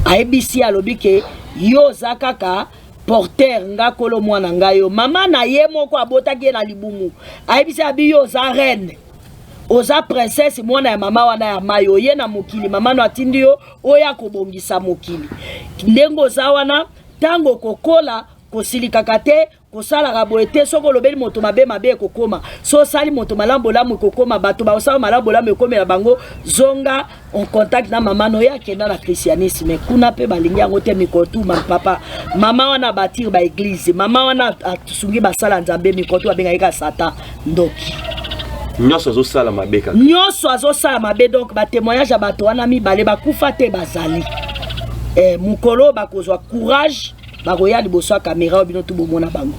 aebisi alobi ke yo zakaka porteur nga kolo mwana ngayo mama na ye moko abota ke na libumu aebisi abi yo za reine oza princesse mwana ya mama wana ya mai oye na mokili mama no atindi yo oya kobongisa mokili ndengo za wana tango kokola kosilika kate kosala raboete soko lobeli moto mabe kokoma so sali moto malambo lamu kokoma bato ba osala malambo lamu ekomela bango zonga en contact na mama no ya kenda na christianisme kuna pe balingi yango te mikotu papa mama wana batir ba église mama wana atusungi basala nzambe mikotu abenga ka satan ndoki nyonso azosala mabe kaka nyonso azosala mabe donc ba témoignage ya bato wana mibale bakufa te bazali mukolo bakozwa courage bakoya liboso ya caméra obino tu bomona bango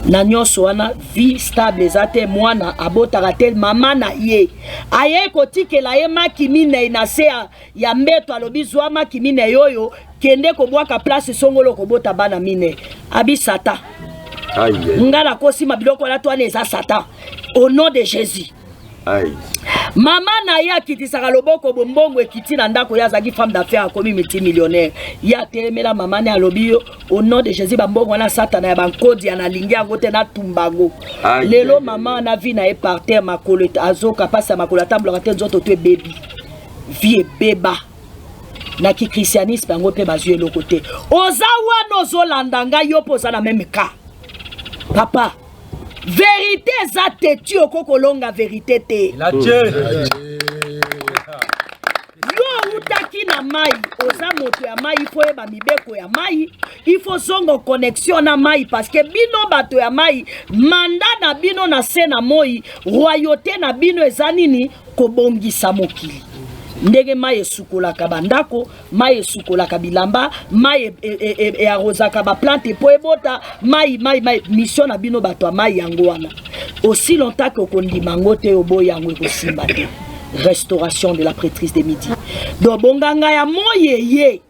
na nyonso wana vie stable ezate mwana abotaka te mama na ye aye kotikela ye makimine na se ya mbeto alobi zwa makimine yoyo kende kobwaka place songolo kobota bana mine abi satan ngala kosima biloko la to eza satan au nom de Jésus. Aïe. Maman Naya qui tisaka loboko bombongo ekiti na ndako ya zaki femme d'affaires comme multimillionnaire. Ya telemela maman na lobi au nom de Jésus bambongo na satana ya bankodi ya na lingi yango te na tumbango. Lelo maman na vie na e par terre makolo azoka passa makolo table ka te nzoto to baby. Vie beba. Na ki christianisme yango pe bazue le côté. Ozawa no zolandanga yo poza na même cas. Papa vérité za tetu okokolonga vérité te. La Dieu. Yo utaki na mai, oza moto ya mai, il faut eba mibeko ya mai, il faut zongo connexion na mai parce que bino bato ya mai, mandat na bino na se na moi, royauté na bino ezanini kobongisa mokili. Ndege mai esukolaka bandako, mai esukolaka bilamba, mai arrosaka ba plante po ebota, mai mission na bino bato ya mai yango wana. Aussi longtemps que okondima ngo te obo yango ekosimba te. Restauration de la prêtrise de midi. Donc bonganga ya moyeye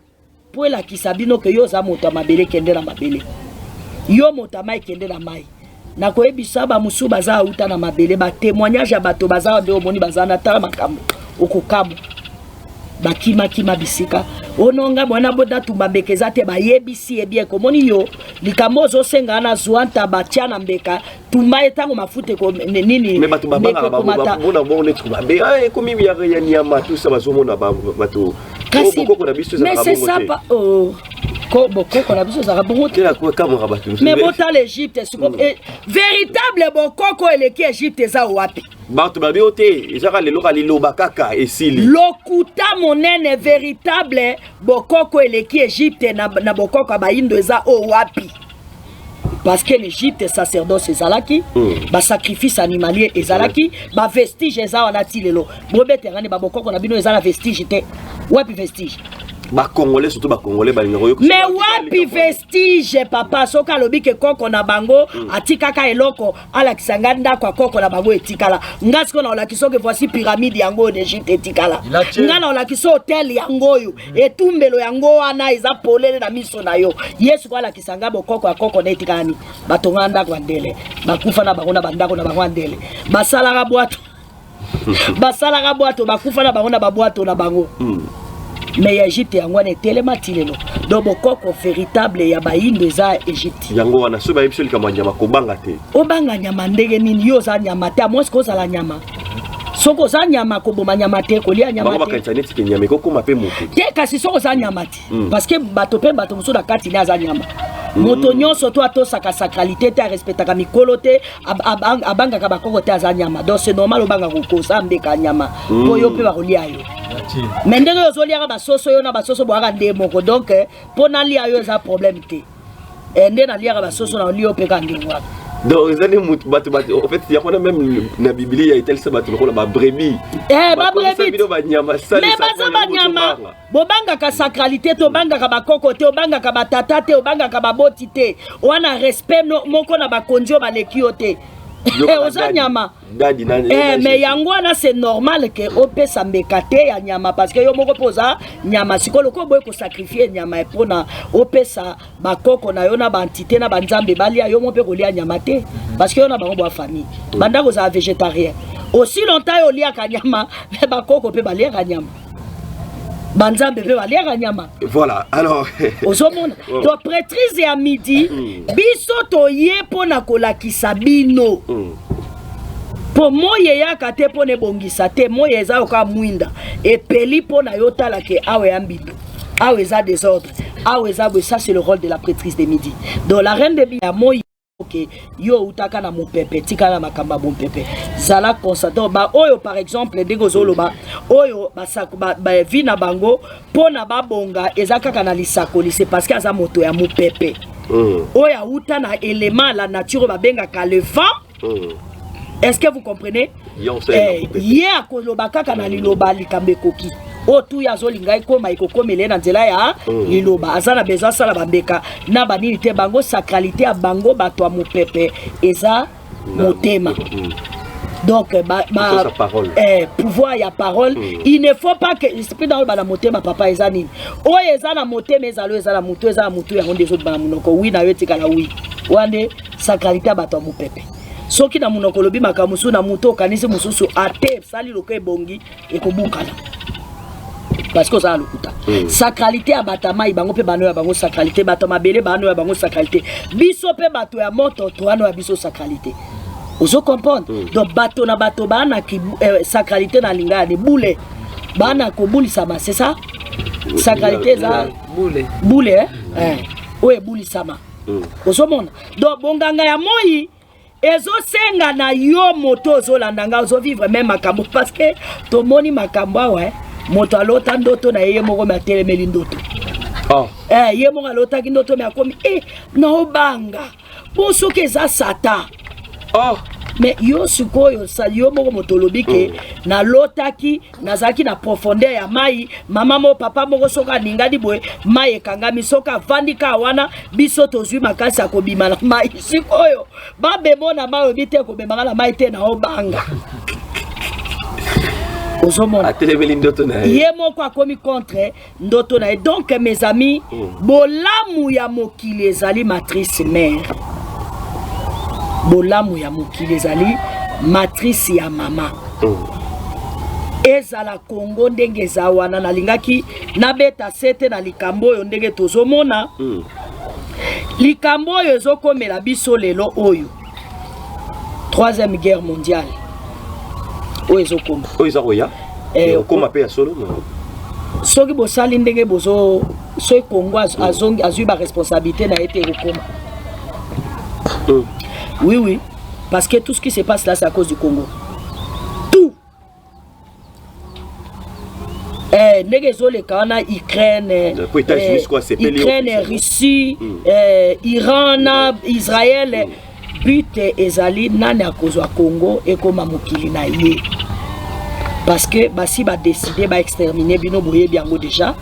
po la kisabino ke yo za moto ya mabele kende na mabele. Yo moto ya mai kende na mai. Na koyebisa ba musu baza uta na mabele ba témoignage ya bato baza nde omoni baza na tala makambo okokamu. Bakima bisika ononga mwana boda tumbambekeza te bayebisi ebie komoni yo likambo zo senga na zuanta batia na mbeka tumba etango mafute ko nini me bato babanga bona bona tumbabe ay komi ya nyama tout ça bazomona bato koko na biso za mais c'est ça pas bokoko na biso za bongo te mais bota l'Égypte véritable bokoko eleki Égypte za wapi bato babe ote ezaka lelo ka liloba kaka esili lokuta monene véritable bokoko eleki Égypte na bokoko baindo eza o wapi parce que l'Égypte sacerdoce ezalaki ba sacrifice animalier ezalaki ba vestige eza wana tilelo bobeterane ba bokoko na bino ezala vestige te wapi vestige ba congolais surtout ba congolais ba ngero mais wapi vestige papa soka lobi ke koko na bango atikaka eloko ala kisanga ndako koko na bango etikala ngasi ko na ola kisoke voici pyramide yango d'Égypte etikala ngana ola kiso hotel yango yo etumbelo yango wana eza polele na miso na yo yesu ko ala kisanga bokoko ya koko na etikani batonga ndako ndele bakufa na bango na bandako na bango ndele basala bwato bakufa na bango na babwato na bango mais Égypte yango ne telema tilelo donc bokoko véritable ya bayindo eza Égypte yango wana so ba yebso likama nyama ko banga te obanga nyama ndenge nini yo za nyama te moi ko za nyama soko za nyama ko boma nyama te ko lia nyama te ba internet ke nyama ko koma pe moto te kasi soko za nyama te parce que bato pe bato muso da kati na za nyama moto nyonso to atosaka sacralité te respectaka mikolo te abanga ka bakoko te za nyama donc c'est normal obanga ko sa mbeka nyama po yo pe ba kolia yo mais ndenge yo zoliaka basoso yo na basoso boaka nde moko donc pona lia yo eza problème te nde na liaka basoso na lio pe ka ndingwa. Donc les années en fait il y a même na Bible il y a tel ça bato la brebis. Ba brebis. Mais baza ba nyama. Bobanga ka sacralité to banga ka bakoko te obanga ka batata te obanga ka baboti te. Wana respect moko na bakondio balekio te. Oza nyama. Mais yango wana c'est normal que opesa mbekate ya nyama parce que yo moko poza nyama sikolo ko boye ko sacrifier nyama epona opesa bakoko na yo na bantité na banzambe balia yo mo pe ko lia nyama te parce que yo na bango bo famille banda ko za végétarien aussi longtemps yo lia ka nyama mais bakoko pe balia ka nyama banzambe pe balia ka nyama. Voilà alors ozomona to prêtrise ya midi biso to ye pona kolakisa bino. Po moye ya kate pone bongisa te moye za oka mwinda et peli pona yotala ke awe ambido awe za désordre awe za ça c'est le rôle de la prêtrise de midi. Donc la reine de Bia moye ok yo utaka na mopepe tika na makamba bon pepe zala constatant ba oyo par exemple degozolo ba oyo ba vina bango pona ba bonga ezaka kana lisakoli c'est parce que aza moto ya mopepe oya uta na élément la nature ba benga ka le vent. Est-ce que vous comprenez? Hier kolobaka kana liloba likambe koki. O tu ya zolinga ikoma ikokomele na nzela ya liloba. Azana besoin sala bambeka na banini te bango sacralité ya bango bato ya mopepe eza motema. Donc pouvoir ya parole, il ne faut pas que l'esprit dans le motema papa ezani. O ezana motema ezalo ezala mutu ezala mutu ya onde autres bana munoko oui na yotika la oui. Wande sacralité bato ya mopepe. Soki na munoko lobi makamusu na muto kanisi mususu ate sali loke bongi ekobukala parce que ça lokuta sacralité ya batama ibango pe bano ya bango sacralité batama bele bano ya bango sacralité biso pe bato ya moto to ano ya biso sacralité ozo comprendre donc bato na bato bana ki sacralité na linga de boule bana ko bulisa ma c'est ça sacralité za boule oye bulisa ma ozo mona donc bonganga ya moi ezo senga na yo moto zo landanga zo vivre même makambo parce que to moni makambo ouais moto alota ndoto na yeye moko matelemeli ndoto ye moko alota ki ndoto me akomi na obanga boso ke za sata mais yo sikoyo sa yo moko moto lobike na lotaki nazaki na profondeur ya mai mama mo papa moko soka ningadi boye mai kangami soka vandika wana biso tozwi makasi akobima na mai sikoyo ba bemona mai obite ko bemanga na mai te na obanga ozomona atelemeli ndoto na ye moko akomi contre ndoto na donc mes amis bolamu ya mokili ezali matrice mère bolamu ya mokili ezali matrice ya mama ezala Congo ndenge za wana nalingaki nabeta sete na likambo oyo ndenge tozomona likambo oyo ezokomela biso lelo oyo 3e guerre mondiale oyo ezokoma oyo ezakoya okoma pe ya solo soki bosali ndenge bozo soki Congo azwi ba responsabilité na ete ekokoma. Oui, parce que tout ce qui se passe là, c'est à cause du Congo. Tout. Ukraine, Russie, Iran, Israël, but ezali nani à cause du Congo et comme mokili na ye. Parce que si ba décider ba exterminer bino boye biango déjà.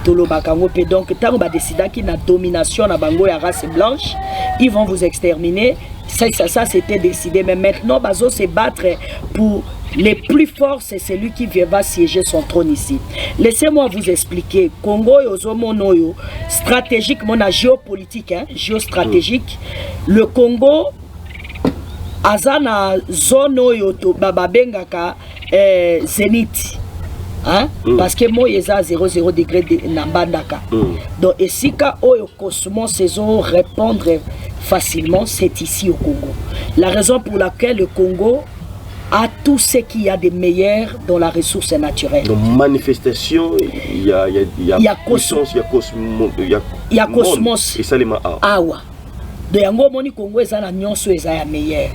Donc, tant qu'on va décider qu'il y a une domination à Bango et à race blanche, ils vont vous exterminer. Ça c'était décidé. Mais maintenant, Bazo se battre pour les plus forts, c'est celui qui va siéger son trône ici. Laissez-moi vous expliquer. Congo et stratégique, mon géopolitique, géostratégique. Le Congo, Azana zone yoto bababengaka Zénith. Hein? Parce que moi, il y a 0,0 degré de Nambandaka. Donc, et si au cosmos saison répondre facilement, c'est ici au Congo. La raison pour laquelle le Congo a tout ce qu'il y a de meilleur dans la ressource naturelle. Donc, manifestation, il y a puissance, il y a cosmos. Et ça, les Awa. De yango moni Congo, ils ont nyonso, ils ont meilleur.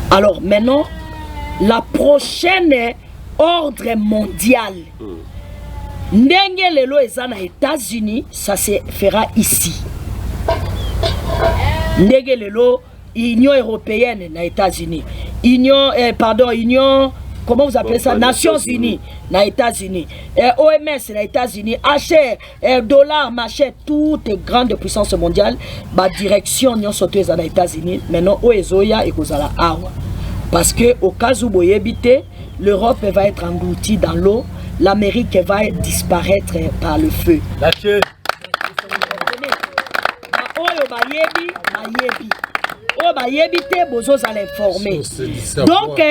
Alors, maintenant, la prochaine ordre mondial. Ndenge lelo eza na États-Unis, ça se fera ici. ndenge lelo Union européenne na États-Unis, Union comment vous appelez ça, Nations Unies na États-Unis, OMS na États-Unis, HR, dollar, machin, toutes les grandes puissances mondiales, ba direction Union sauteuse na États-Unis. Maintenant oezoya et kozala awa parce que au cas où boyebite, l'Europe va être engloutie dans l'eau, l'Amérique va disparaître par le feu. Donc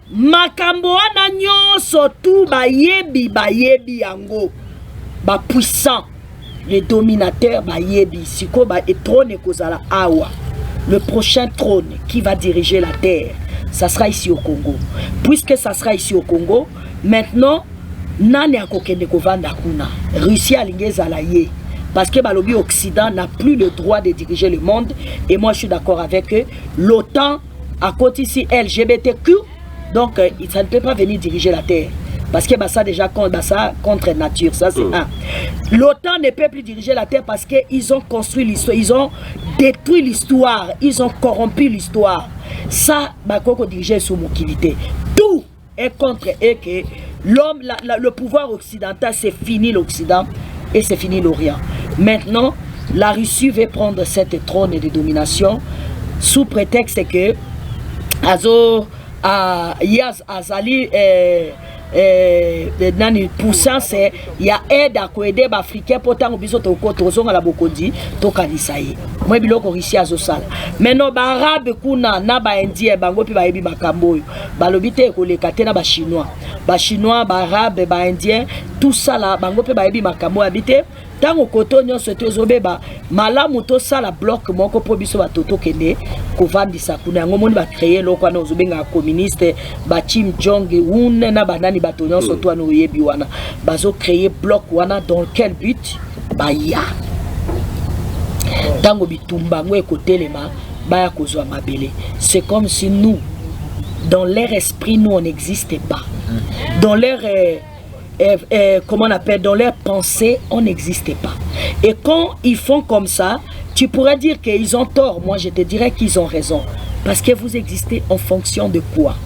makambo wana nyonso tu bayebi yango ba puissant, les dominateurs bayebi siko ba trône kozala awa. Le prochain trône qui va diriger la terre, ça sera ici au Congo. Puisque ça sera ici au Congo, maintenant nani akokende kovanda kuna Russie alingezala ye. Parce que le Occident n'a plus le droit de diriger le monde. Et moi, je suis d'accord avec eux. L'OTAN, à côté ici, LGBTQ, donc ça ne peut pas venir diriger la Terre. Parce que ça déjà contre nature. Ça, c'est un. L'OTAN ne peut plus diriger la Terre parce qu'ils ont construit l'histoire. Ils ont détruit l'histoire. Ils ont corrompu l'histoire. Ça, Bakoko diriger sous Mokilité. Tout est contre eux que l'homme, le pouvoir occidental, c'est fini l'Occident. Et c'est fini l'Orient. Maintenant, la Russie veut prendre cette trône de domination sous prétexte que Azali puissance, il y a aide à aider les Africains pour tant que tozonga la bokodi to kanisaye. Moi biloko Russie azosala. Maintenant ba arabe kuna na ba indien bango pi ba yebi makambo balobi te koleka te na ba chinois. Ba chinois, ba arabe, ba indien, tout ça là bango pe ba yebi makambo habité. Tango koto nyonso tozobeba malamu to sala bloc moko po biso ba toto kende kovandisa kuna yango moni ba créer loko na ozobenga communiste ba Kim Jong Un na banani ba to nyonso to ano yebi wana bazo créer bloc wana dans quel but ba ya tango bitumba ngo ekotelema ba ya kozwa mabele. C'est comme si nous dans leur esprit nous on n'existait pas, dans leur comment on appelle, dans leurs pensées, on n'existait pas. Et quand ils font comme ça, tu pourrais dire qu'ils ont tort. Moi, je te dirais qu'ils ont raison. Parce que vous existez en fonction de quoi?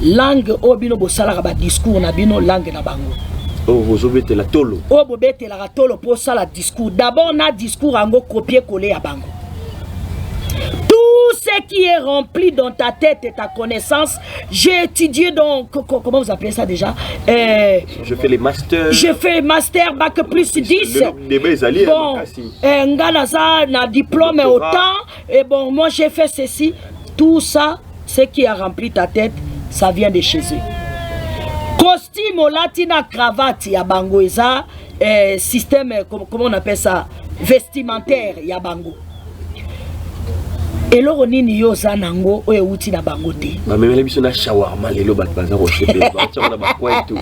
Langue, obino bosala ba discours na bino langue na bango. Oh, vous obétez la tolo. Oh, bobete la tolo pour ça la discours. D'abord, on a discours en copier-coller à bango. Tout ce qui est rempli dans ta tête et ta connaissance, j'ai étudié donc, comment vous appelez ça déjà? Je fais les masters. Je fais master, bac plus 10. Bon, nganaza na diplôme autant. Et bon, moi j'ai fait ceci. Tout ça, ce qui a rempli ta tête, ça vient de chez eux. Costume, latina, cravate, ya bango, ça, système, comment on appelle ça? Vestimentaire, ya bango. Et là, nini yo zanango oye uti na bangote. Ba memela biso na shawarma lelo bat baza ko chebe ba tsona ba kwa etu.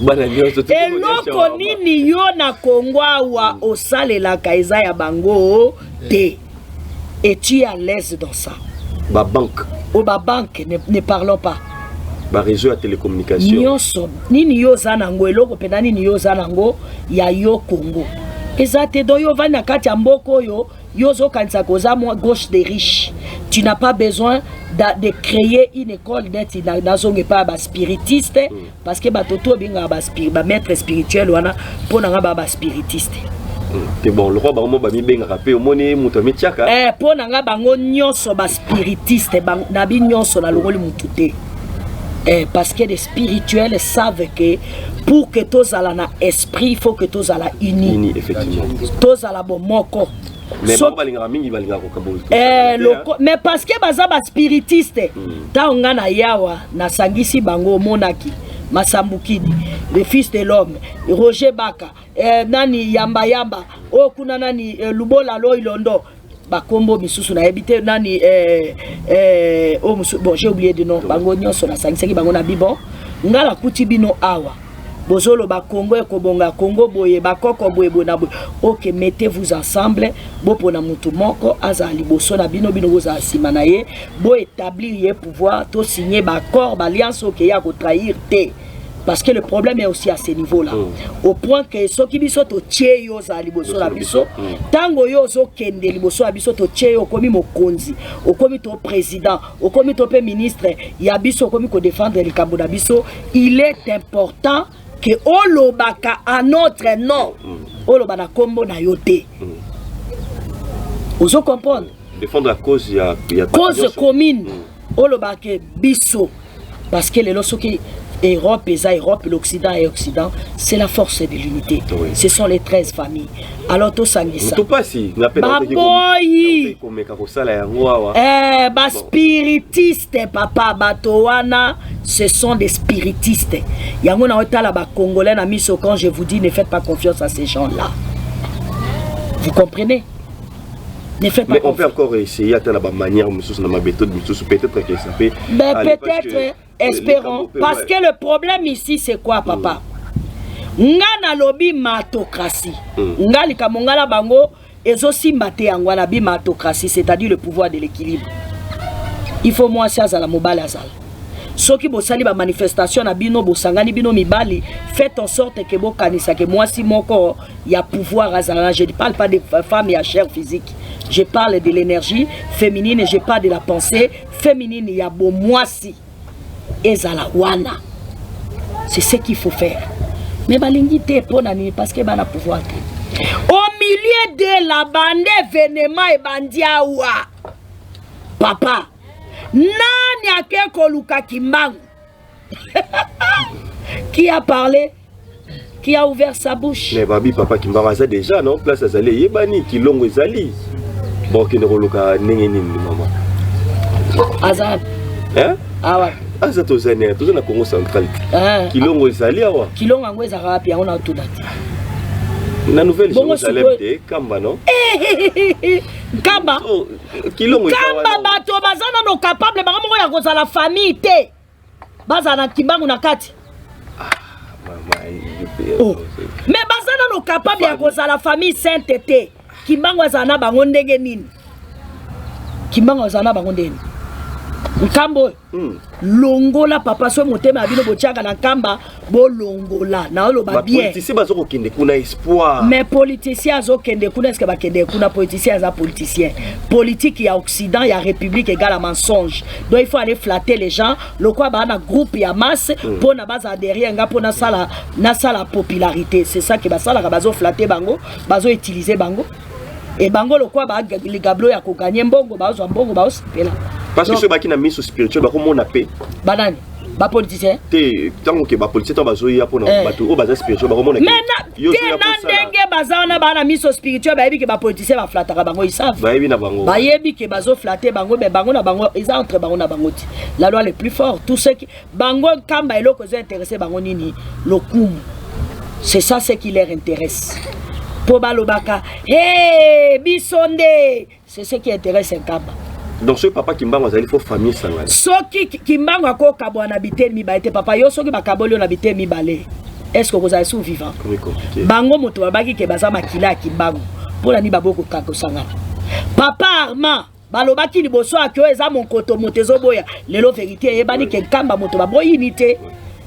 Bana nyoso tu. Et loko nini yo na Congo wa osalela kaiza ya bango te. Et tu es à l'aise dans ça. Ba banque. Ou ba banque ne parlons pas. Ba réseau à télécommunication. Nyoso nini yo zanango eloko pena nini yo zanango ya yo Congo. Ezate do yo vana kati ya mboko yo. Yozo kanisa koza moi gauche des riches. Tu n'as pas besoin de créer une école d'être pas spiritiste parce que batoto binga ba maître spirituel wana pona nga ba spiritiste. C'est bon, le roi bango ba mi benga rapé au moni muto metiaka. Pona nga bango nyonso ba spiritiste na bi nyonso na longoli mutute. Parce que les spirituels savent que pour que tous ala na esprit, il faut que tous ala uni. Effectivement. Tous ala bon moko. Mais mais parce que baza ba spiritiste ta onga na yawa na sangisi bango monaki Masambukidi, le fils de l'homme, Roger Baka, nani yamba o kuna nani Lubola Loilondo bakombo misusu na habité nani bon j'ai oublié de nom bango nyonso na sangisi bango na bibon ngala kuti bino awa bozolo ba Congo e kobonga Congo boye ba koko boye bona boye. OK, mettez-vous ensemble bo pona mutu moko azali boso na bino boza simana ye bo établir ye pouvoir to signer ba accord ba alliance OK ya ko trahir te Parce que le problème est aussi à ce niveau-là. Au point que ceux qui biso to tcheyo za liboso la biso, tango yo zo kende liboso la biso to tcheyo komi mokonzi, okomi to président, okomi to pe ministre, ya biso komi ko défendre le kambo na biso, il est important que olobaka à notre nom, oloba na kombo na yote. Vous comprenez? Défendre la cause, il y a cause commune, olobaka biso, parce que les lorsque Europe et Europe, l'Occident et l'Occident, c'est la force de l'unité. Oui. Ce sont les 13 familles. Alors, tout ça, c'est ça. Spiritistes, papa, batowana, ce sont des spiritistes. Yangona otala ba Congolais na miso, quand je vous dis, ne faites pas confiance à ces gens-là. Vous comprenez? Ne faites pas mais on peut encore essayer à la manière, peut-être que ça peut. Mais peut-être. Espérons, parce que le problème ici c'est quoi, papa? Nga lobby matocratie. Nga likamongala bango ezosi mate yangwana bi matocratie, c'est-à-dire le pouvoir de l'équilibre. Il faut moi ça za la mobile azal. Ceux qui bosali ba manifestation na bino bosangani bino mibali, faites en sorte que bo kanisa que moi si mon corps il y a pouvoir azala. Je ne parle pas des femmes et à chair physique. Je parle de l'énergie féminine et je parle de la pensée féminine. Il y a bon moi si ezalawana. C'est ce qu'il faut faire. Mais balingité pour nani parce que bana pouvoir. Au milieu de la bande événement et bandiawa. Papa, nani ake koluka kimbangu? Qui a parlé? Qui a ouvert sa bouche? Mais babi papa kimbangu ça déjà non place azali yebani kilongo ezali. Bon qui ne koluka nengeni maman. Azab. Hein? Ah ouais. Ah ça tous na Congo central. Kilongo ezali awa. Kilongo ngo ezaka wapi on a tout date. Na nouvelle Jérusalem de Kamba non? Kamba. Kilongo Kamba bato bazana no capable ba mo ya kozala famille te. Bazana kimbangu na kati. Mais bazana no capable ya kozala famille sainte te. Kimbangu azana bango ndenge nini? Kimbangu azana bango ndenge. Nkambo longola papa so motema abino bochaka na kamba bo longola na oloba bien. Politicien bazoko kende kuna espoir. Mais politicien azo kende kuna est-ce que ba kende kuna politicien aza politicien. Politique ya Occident ya République égale à mensonge. Donc il faut aller flatter les gens, le quoi ba na groupe ya masse pour na base derrière nga pour na sala popularité. C'est ça que ba sala ka bazo flatter bango, bazo utiliser bango. Et bango le quoi ba les gablo ya ko gagner mbongo bazo mbongo ba osipela. Parce que ceux qui ont mis sur spirituel, bah comment on a paix? Banane, bah politicien. Tant que bah politicien, bah zoé pour nous, bah tout, bah spirituel, bah comment on a paix? Mais na dengue bazana bah na mis sur spirituel, bah yebi que bah politicien bah flatter bango ils savent. Bah yebi na bango. Bah yebi que bah zo flatter bango, mais bango na bango ils entre bango na bango. La loi est plus forte. Tous ceux qui bango quand bah eloko zo intéressé bango nini le coup. C'est ça ce qui leur intéresse. Pour balobaka, hey bisonde, c'est ce qui intéresse un kamba. Donc ce papa Kimbangu il faut famille sangana. Soki Kimbangu ako kabwa na biteni mibalé papa yo soki bakaboli na biteni mibalé. Est-ce que vous avez sous vivant? Bango moto babaki ke baza makila Kimbangu. Pona ni baboko kako sangana. Papa Armand balobaki liboso akyo eza mon koto motezo boya. Lelo vérité yebani ke kamba moto baboyi unité.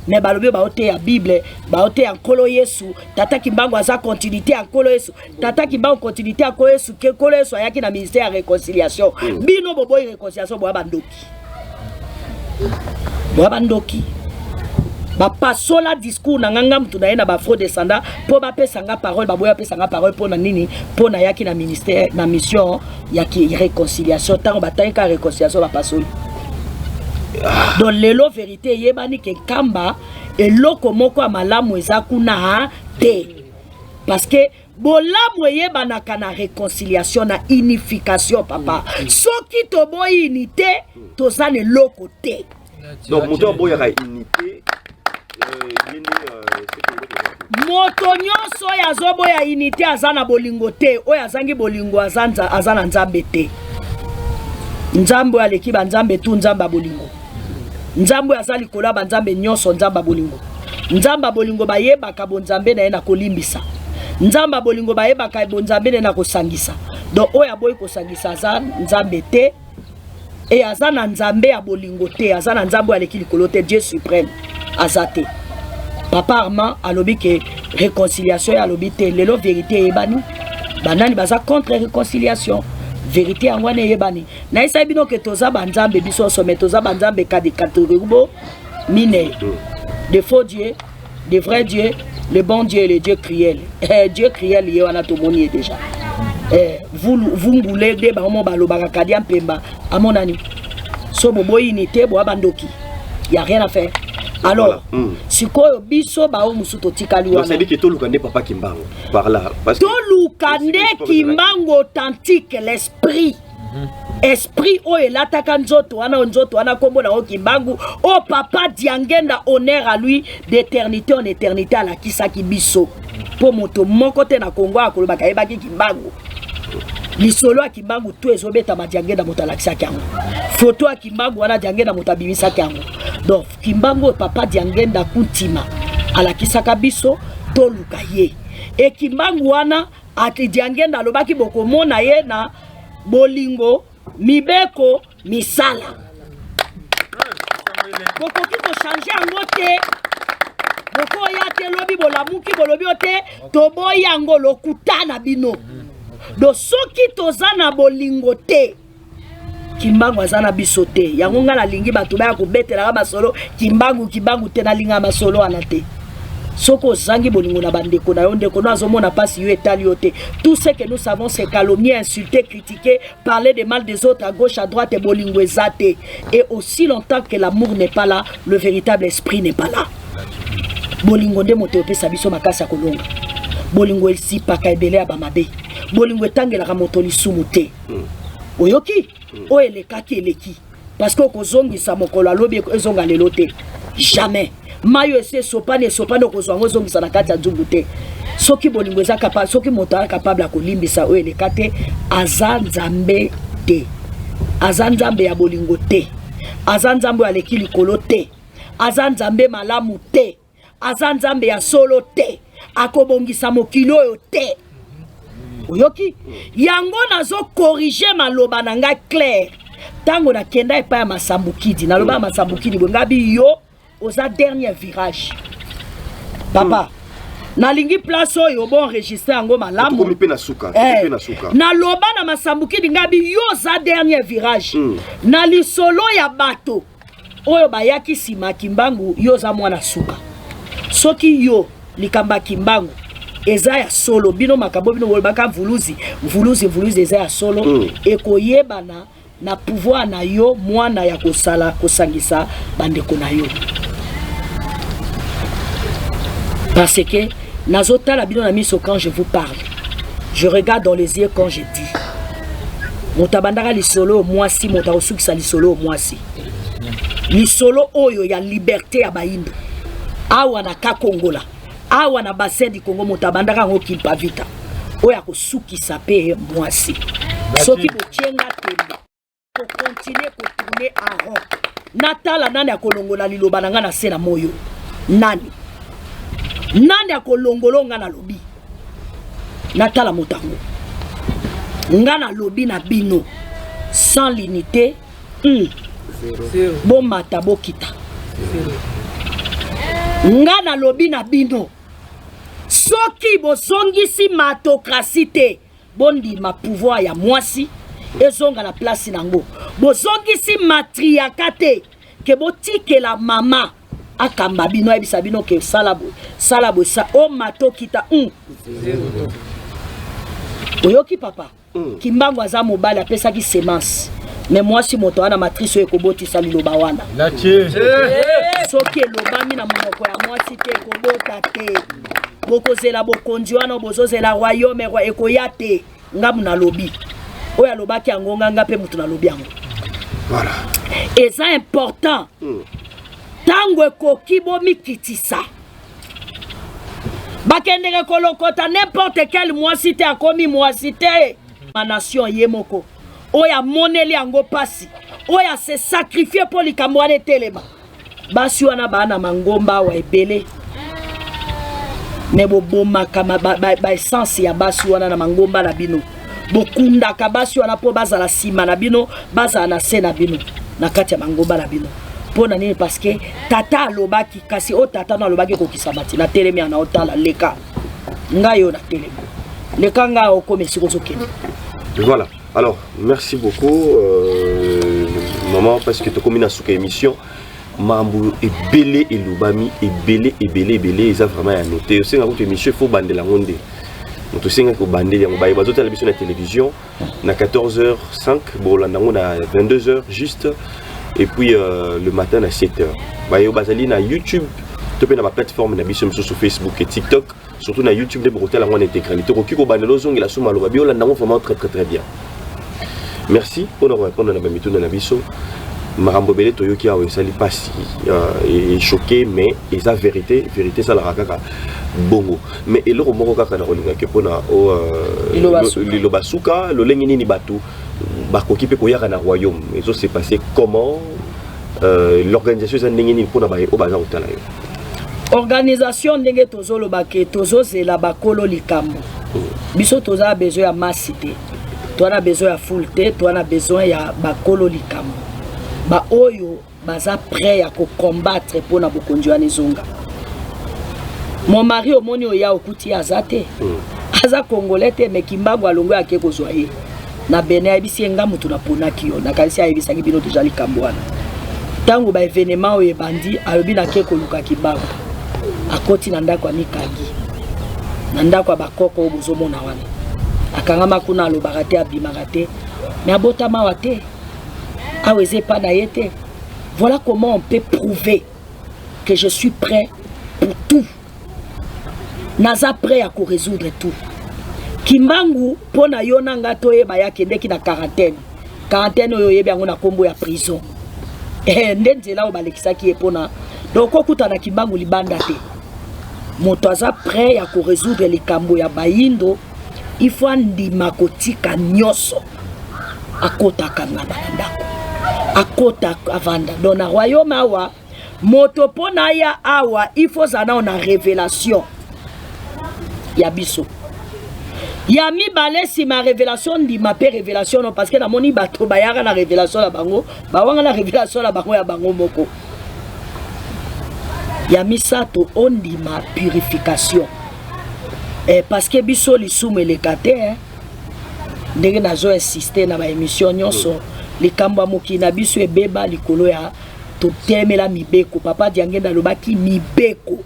Mais balobi ba ote ya Bible, ba ote ya Nkolo Yesu, tata Kimbangu aza continuité ya Nkolo Yesu. Tata Kimbangu continuité ya Nkolo Yesu, ke Nkolo Yesu ayaki na ministère ya réconciliation. Bino boboyi réconciliation boya bandoki. Boya bandoki. Ba pasola discours na nganga mutu na ba faux descendant po ba pesa nga parole ba boya pesa nga parole po na nini po na yaki na ministère na mission ya ki réconciliation tango ba tanka réconciliation ba pasola. Donc lelo vérité yebani ke kamba eloko moko malamu eza kuna te parce que bolamu yebana kana réconciliation na unification papa soki to boy unité toza ne loko te donc moto boya ka unité moto nyonso ya zobo ya unité azana bolingo te oyo azangi bolingo azana nzambe te nzambe aleki ba nzambe tu nzamba bolingo nzambe azali kola ba nzambe nyonso nzamba bolingo nzamba bolingo bayeba ka bonzambe na ena kolimbisa nzamba bolingo bayeba ka bonzambe na kosangisa donc oyo aboyi kosangisa azana nzambe te et azana nzambe ya bolingo te azana nzambe aleki likolo te Dieu suprême azate Papa Armand alobi que réconciliation ya alobi te lelo vérité ebani banani baza contre réconciliation vérité yango ne yebani na isa bino que toza banzambe biso sommet toza banzambe kadi kategorie mine de faux dieux de vrais dieux le bon Dieu et le Dieu cruel Dieu cruel ye wana to moni déjà vous voulez de ba mo balo ba kadi ampemba amonani so boboyi ni te bo abandoki y a rien à faire. Alors, si quoi biso ba o musuto tikali wana. Ça dit que tout le papa Kimbango par là parce que tout le Kimbango authentique l'esprit. Esprit o elataka nzoto wana kombo na o Kimbango o papa diangenda honneur à lui d'éternité en éternité à la kisaki biso. Po moto moko te na Congo akoloba kayebaki Kimbango. Lisolo a Kimbango tout ezobeta madiangenda motalakisa kyango. Photo a Kimbango wana diangenda motabimisa kyango. Donc Kimbango papa diangenda kuntima ala kisaka biso toluka ye. E Kimbango wana ati diangenda lobaki boko mona ye na bolingo mibeko misala. Boko kiko changer yango te. Boko ya te lobi bolamuki bolobi ote tobo yango lokutana bino. Do soki tozana bolingo te Kimbangu azana bisote yango nga na lingi bato ba ko betela ba solo Kimbangu te na linga ma solo anate soko zangi bolingo na bandeko na yonde ko nazo mona pasi yo etali yote. Tout ce que nous savons c'est calomnier, insulter, critiquer, parler de mal des autres à gauche à droite et bolingo ezate. Et aussi longtemps que l'amour n'est pas là, le véritable esprit n'est pas là. Bolingo de moto pe sabiso makasa kolonga. Bolingo elsi paka ebele abamabe. Bolingo etangela ka moto lisumu te. Oyoki o elekaki eleki parce que kozongisa mokolo alobi ezonga lelo te jamais mayo ese sopane kozonga zongisa na kati ya nzungu te soki bolingo eza capable soki moto ala capable akolimbisa o elekate azanzambe te azanzambe ya bolingo te azanzambe ya leki likolo te azanzambe malamu te azanzambe ya solo te akobongisa mokilo oyo te. Oyoki yango nazo corriger maloba na nga clair tango na kenda epa ya Masambukidi na loba Masambukidi ngabi yo oza dernier virage papa na lingi place oyo bon enregistrer yango malamu na loba na Masambukidi ngabi yo oza dernier virage na lisolo ya bato oyo bayaki sima Kimbangu yo oza mwana suka soki yo likamba Kimbangu eza ya solo bino makabo bino wolbaka mvuluzi eza ya solo ekoyebana na pouvoir na yo mwana ya kosala kosangisa bandeko na yo parce que nazotala bino na miso quand je vous parle je regarde dans les yeux quand je dis motabandaka lisolo mwasi motakosukisa lisolo mwasi lisolo oyo ya liberté ya bayindo awa na kakongola awa na bassin du Congo motabandaka ngo kimpa vita oya kosukisa pe mwasi soki botienga tembe ko continuer ko tourner en rond natala nani akolongola liloba nanga na sena moyo nani akolongolonga na lobi natala motango ngana lobi na bino sans l'unité bon mata bokita ngana lobi na bino soki bozongisi matokrasi te bondi ma pouvoir ya mwasi ezonga na place nango bozongisi matriarcat te ke botikela mama akamba bino ebisa bino ke salabo sa o matokita oyoki papa Kimbangu aza mobali apesaki semence mais mwasi moto wana matrice ekobotisa liloba wana soki elobami na monoko ya mwasi te ekobota te bokozela bokonzi wana bozozela royaume ekoya te ngamu na lobi oyo alobaki yango nganga mpe mutu na lobi yango voilà eza important tango ekoki bomikitisa bakendeke kolokota n'importe quel mwasi te akomi mwasi te ma nation ye moko oya moneli yango pasi oya se sacrifier pour likambo wana etelema basi wana bana mangomba wa ebele me bobomaka ba essence ya basi wana na mangomba na bino bokundaka basi wana po bazala sima na bino bazala na se na bino na kati ya mangomba na bino Pona nini parce que tata alobaki kasi o tata na alobaki ko kisabati na telemi na otala leka. Ngayo na telemi. Leka nga okome sikosokene. Voilà. Alors, merci beaucoup maman parce que tu comme une souka émission mambu et belé et lubami et belé ils ont vraiment à noter. C'est une émission faut bander la monde. Nous tous que bander on va bazoter l'émission de la télévision na 14h05 bon là on a 22h juste et puis le matin à 7h. Bah yo bazali na YouTube, tu peux na ma plateforme na biso sur Facebook et TikTok, surtout na YouTube de brotel en intégralité. Ko kiko bandelo zong la suma lo babio là ndamo vraiment très bien. Merci pour nous répondre à la méthode de la biso. Marambo belé toyoki a sali pasi et choqué mais et sa vérité ça la rakaka bongo mais et le moko kaka na kolinga ke pona o lilo basuka lo lengi ni batu bakoki pe koyaka na royaume et ça s'est passé comment l'organisation ça ndenge ni pona ba o baza utala yo organisation ndenge tozolo bake tozo zela bakolo likambo biso toza besoin ya massité. Toi on a besoin de full té, toi on a besoin de bakolo likambo. Ba oyo baza prêt à combattre pour na bokonjwa nizonga. Mon mari au moni oya okuti azate. Aza congolais te mais kimbango alongo yake kozwa ye. Na Benin abisi nga mutu na ponaki yo. Na kalisi ayebisa ki bino déjà likambo wana. Tango ba événement oyo bandi alobi na ke koluka kimbango. Akoti na ndako amikagi. Na ndako bakoko obozomona wana. Akangama kuna alobaka te abimaka te mais abotama wa te aweze pa na yete. Voilà comment on peut prouver que je suis prêt pour tout. Naza prêt à résoudre tout. Kimbangu pona yona ngato ye baya kendeki na quarantaine. Quarantaine oyo yebi yango na kombo ya prison. Ndenzela o balekisaki epona. Donc okuta na Kimbangu libanda te. Moto aza prêt à résoudre les kambo ya bayindo. Il faut ndima kotika nyoso akota kanga bandako akota avanda dans na royaume awa moto pona ya awa il faut zana on a révélation ya biso ya mi balesi ma révélation ndima pe révélation non parce que na moni bato bayaka na révélation la bango bawanga na révélation la bango ya bango moko ya misato ondima purification. Parce que biso li soume le kate ndenge nazo insister na ba émission nyonso likambo moki na biso ebeba likolo ya to temela mibeko papa diangenda lobaki mibeko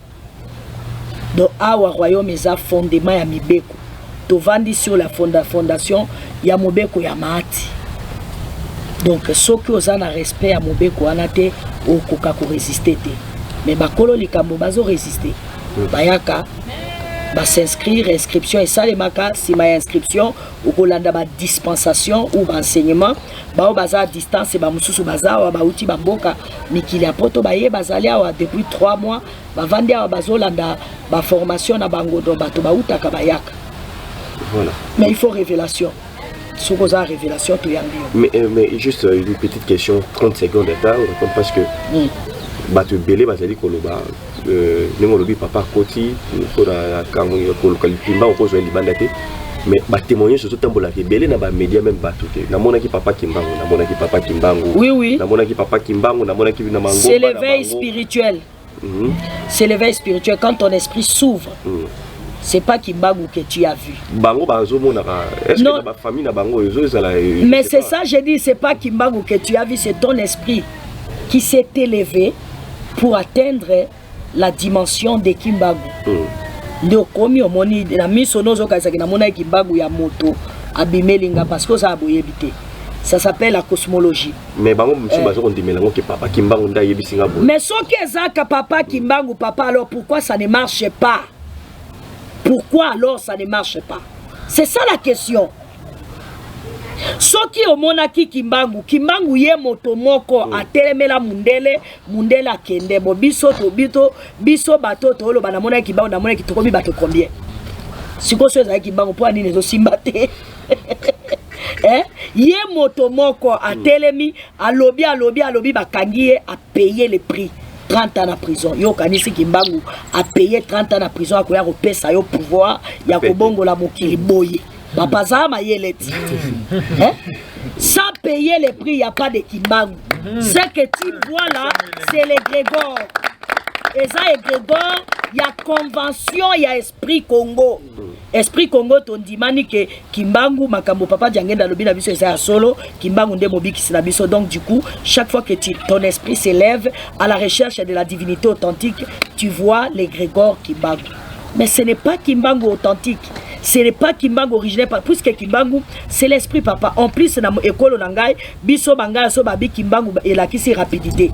do awa royaume eza fondement ya mibeko to vandi sur la fondation ya mobeko ya maati donc soki oza na respect ya mobeko wana te okoka ko résister te mais bakolo likambo bazo résister bayaka ba s'inscrire inscription et ça les maka si ma inscription ou kolanda ba dispensation ou ba enseignement ba o baza à distance ba mususu baza wa ba uti ba mboka mikili apoto ba ye bazali awa depuis 3 mois ba vandi awa bazolanda ba formation na bango do bato ba utaka ba yaka. Voilà. Mais il faut révélation. Ce qu'on a révélation tout yambi. Mais juste une petite question 30 secondes d'état parce que bato belé bazali koloba nemolobi papa koti pour la kolokalipimba on cause libanda te mais ba témoigner surtout tambola ke belé na ba média même bato te na mona ki papa kimbango na mona ki papa kimbango oui na mona ki papa kimbango na mona ki na mango c'est l'éveil spirituel. C'est l'éveil spirituel quand ton esprit s'ouvre. C'est pas Kimbangu que tu as vu. Bango bazo mona est-ce que ma famille na bango mais c'est ça je dis c'est pas Kimbangu que tu as vu c'est ton esprit qui s'est élevé pour atteindre la dimension de Kimbangu. Ndio komi omoni na miso nozo kazaki na mona Kimbangu ya moto abimelinga parce que ça a boyebité. Ça s'appelle la cosmologie. Mais bango mso bazo kondimelango ke papa Kimbangu nda yebisinga bo. Mais soki ezaka papa Kimbangu papa alors pourquoi ça ne marche pas? Pourquoi alors ça ne marche pas? C'est ça la question. Soki omonaki Kimbangu ye moto moko atelemela mundele akende bo biso bato to lo bana mona Kimbangu na mona kitokomi bato combien? Siko so za Kimbangu po ani nezo simba te. Ye moto moko atelemi alobi bakangi a payer le prix 30 ans de prison. Yo kanisi Kimbangu a payé 30 ans de prison à koya kopesa yo pouvoir ya kobongo la mokili boye. Papa Zama Yeleti. Hein? Sans payer les prix, il n'y a pas de Kimbangu. Ce que tu vois là, c'est les Grégor. Et ça, les Grégor, il y a convention, il y a Esprit Congo. Esprit Congo, ton dimani que Kimbangu, Makambo Papa Djangenda Lobi Nabiso et ça solo, Kimbangu Nde Mobi Kisinabiso. Donc, du coup, chaque fois que ton esprit s'élève à la recherche de la divinité authentique, tu vois les Grégor Kimbangu. Mais ce n'est pas Kimbangu authentique. Ce n'est pas Kimbangu originel, puisque Kimbangu, c'est l'esprit, papa. En plus, dans l'école, biso banga so babi Kimbangu et la kisi rapidité.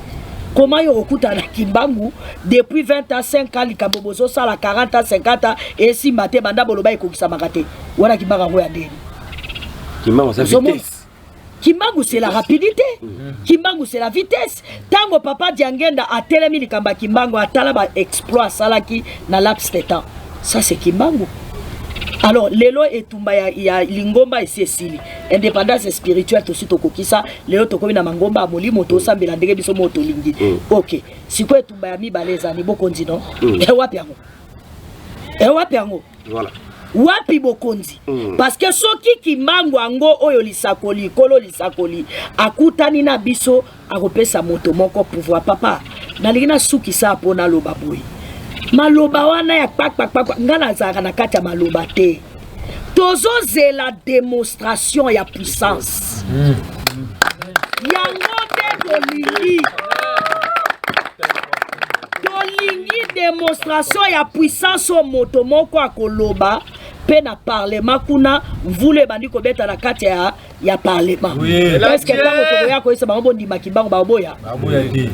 Comment il recrute à la Kimbangu depuis 20 ans, 5 ans, l'ikabobozo, ça la 40 ans, 50 ans, et si maté banda boloba et kokisa makate. Voilà Kimbangu ya deni. Kimbangu, c'est la vitesse. Kimbangu, c'est la rapidité. Kimbangu, c'est la vitesse. Tango papa Diangenda a telemi likamba Kimbangu, a talaba exploit salaki na laps de temps. Ça, c'est Kimbangu. Alors, lelo etumba ya lingomba esesili. Indépendance spirituelle to sito kokisa, lelo tokomi na mangomba amoli moto sambela ndenge biso moto lingi. OK. Siko etumba ya mibaleza ni bokonzi non? Wapi yango? Wapi yango? Voilà. Wapi bokonzi? Parce que soki Kimbangu ango oyo lisakoli, kolo lisakoli, akutani na biso akopesa moto moko pouvoir papa. Nalingina suki sa pona loba boy. Maloba wana ya pak ngana zaka na kati ya maloba te. Tozo la démonstration ya puissance. Yango de dolingi démonstration ya puissance o moto moko akoloba pe na parlement kuna vule bandi ko beta na kati ya parlement. Est-ce que tango to ya ko isa bango ndima Kimbangu baboya?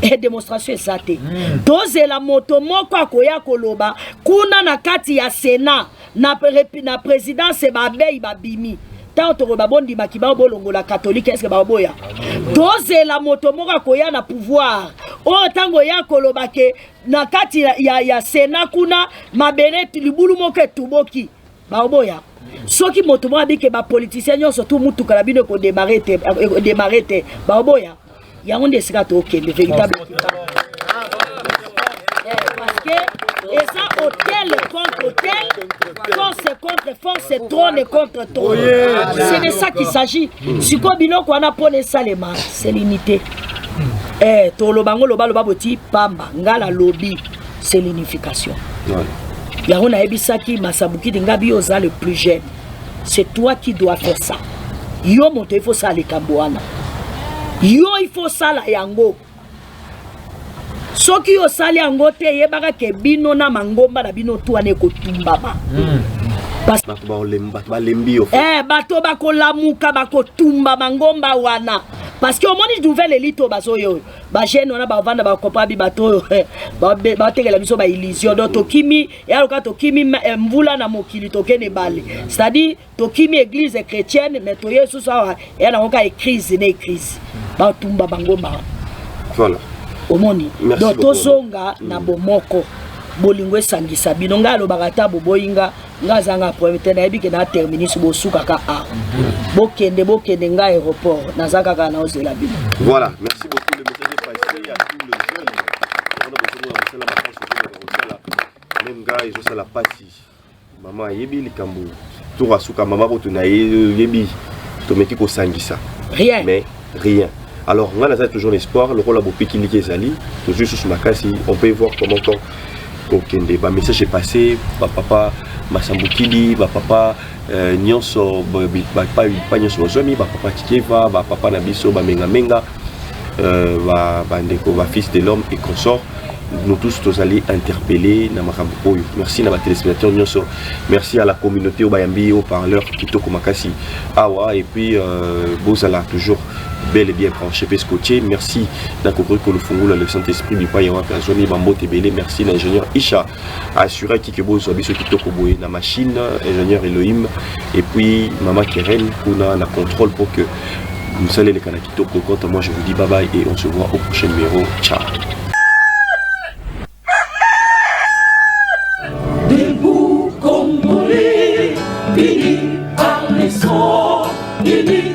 Et démonstration esate. Toze la moto moko akoya koloba kuna na kati ya Sénat na présidence babei babimi. Tant to babondi makibao bolongo la catholique est-ce que baboya? Toze la moto moko akoya na pouvoir. O tango ya koloba ke na kati ya Sénat kuna mabele libulu moko etuboki. Baoboya. Soki moto mo abike ba politicien nyo surtout mutu kala bino ko démarrer te. Baoboya. Ya onde sika to okende véritable. Parce que et ça hôtel contre hôtel, force contre force, trône contre trône. C'est de ça qu'il s'agit. Siko bino ko na pone salema, c'est l'unité. To lobango loba boti pamba, ngala lobby, c'est l'unification. Yango na ebisaki Masabuki Ngabi oza le plus jeune. C'est toi qui dois faire ça. Yo moto il faut ça les kamboana. Yo il faut ça la yango. Soki yo sali yango te yebaka ke bino na mangomba na bino tuane ko tumbaba. Parce bato bako lamuka bako tumba mangomba wana. Parce que au moins nouvelle élite bazoyo ba jeune on a ba vanda ba kopa bi bato ba tegela biso ba illusion donc tokimi ya loka tokimi mvula na mokili tokene bale c'est-à-dire tokimi église chrétienne mais to yesu sawa ya na oka crise ba tumba bangomba voilà omoni donc tozonga na bomoko bolingo esangisa bino ngalo bakata boboyinga ngazanga promettre na yebike na terminus bosuka ka a bokende nga aéroport nazaka ka na ozela bino. Voilà, merci beaucoup le message est passé à tous les jeunes. On a besoin de la passe même gars ils ont ça la partie maman yebi likambo tout rasuka maman botuna yebi to meki ko sangisa rien mais rien. Alors on a toujours l'espoir le rôle à bopiki likezali toujours sur makasi on peut voir comment quand okende ba message est passé papa Masambukili papa nyonso pa nyonso bozomi papa Tikeva papa na biso ba menga bandeko ba fils de l'homme et consort nous tous allés interpeller na makambo oyo. Merci na ba téléspectateurs nyonso, merci à la communauté au Bayambi au parleur kitoko makasi awa et puis bozala toujours bel et bien branché pescotier. Merci d'Akokori Kolofungula le Saint-Esprit du Payawa Kazoni Bambo Tebele. Merci l'ingénieur Isha assuré Kikebo Zobiso Kitoko Boé la machine ingénieur Elohim et puis Maman Keren pour la contrôle pour que vous allez les Kanakitoko. Quant à moi je vous dis bye bye et on se voit au prochain numéro. Ciao. Debout Congolais, unis par les sons, unis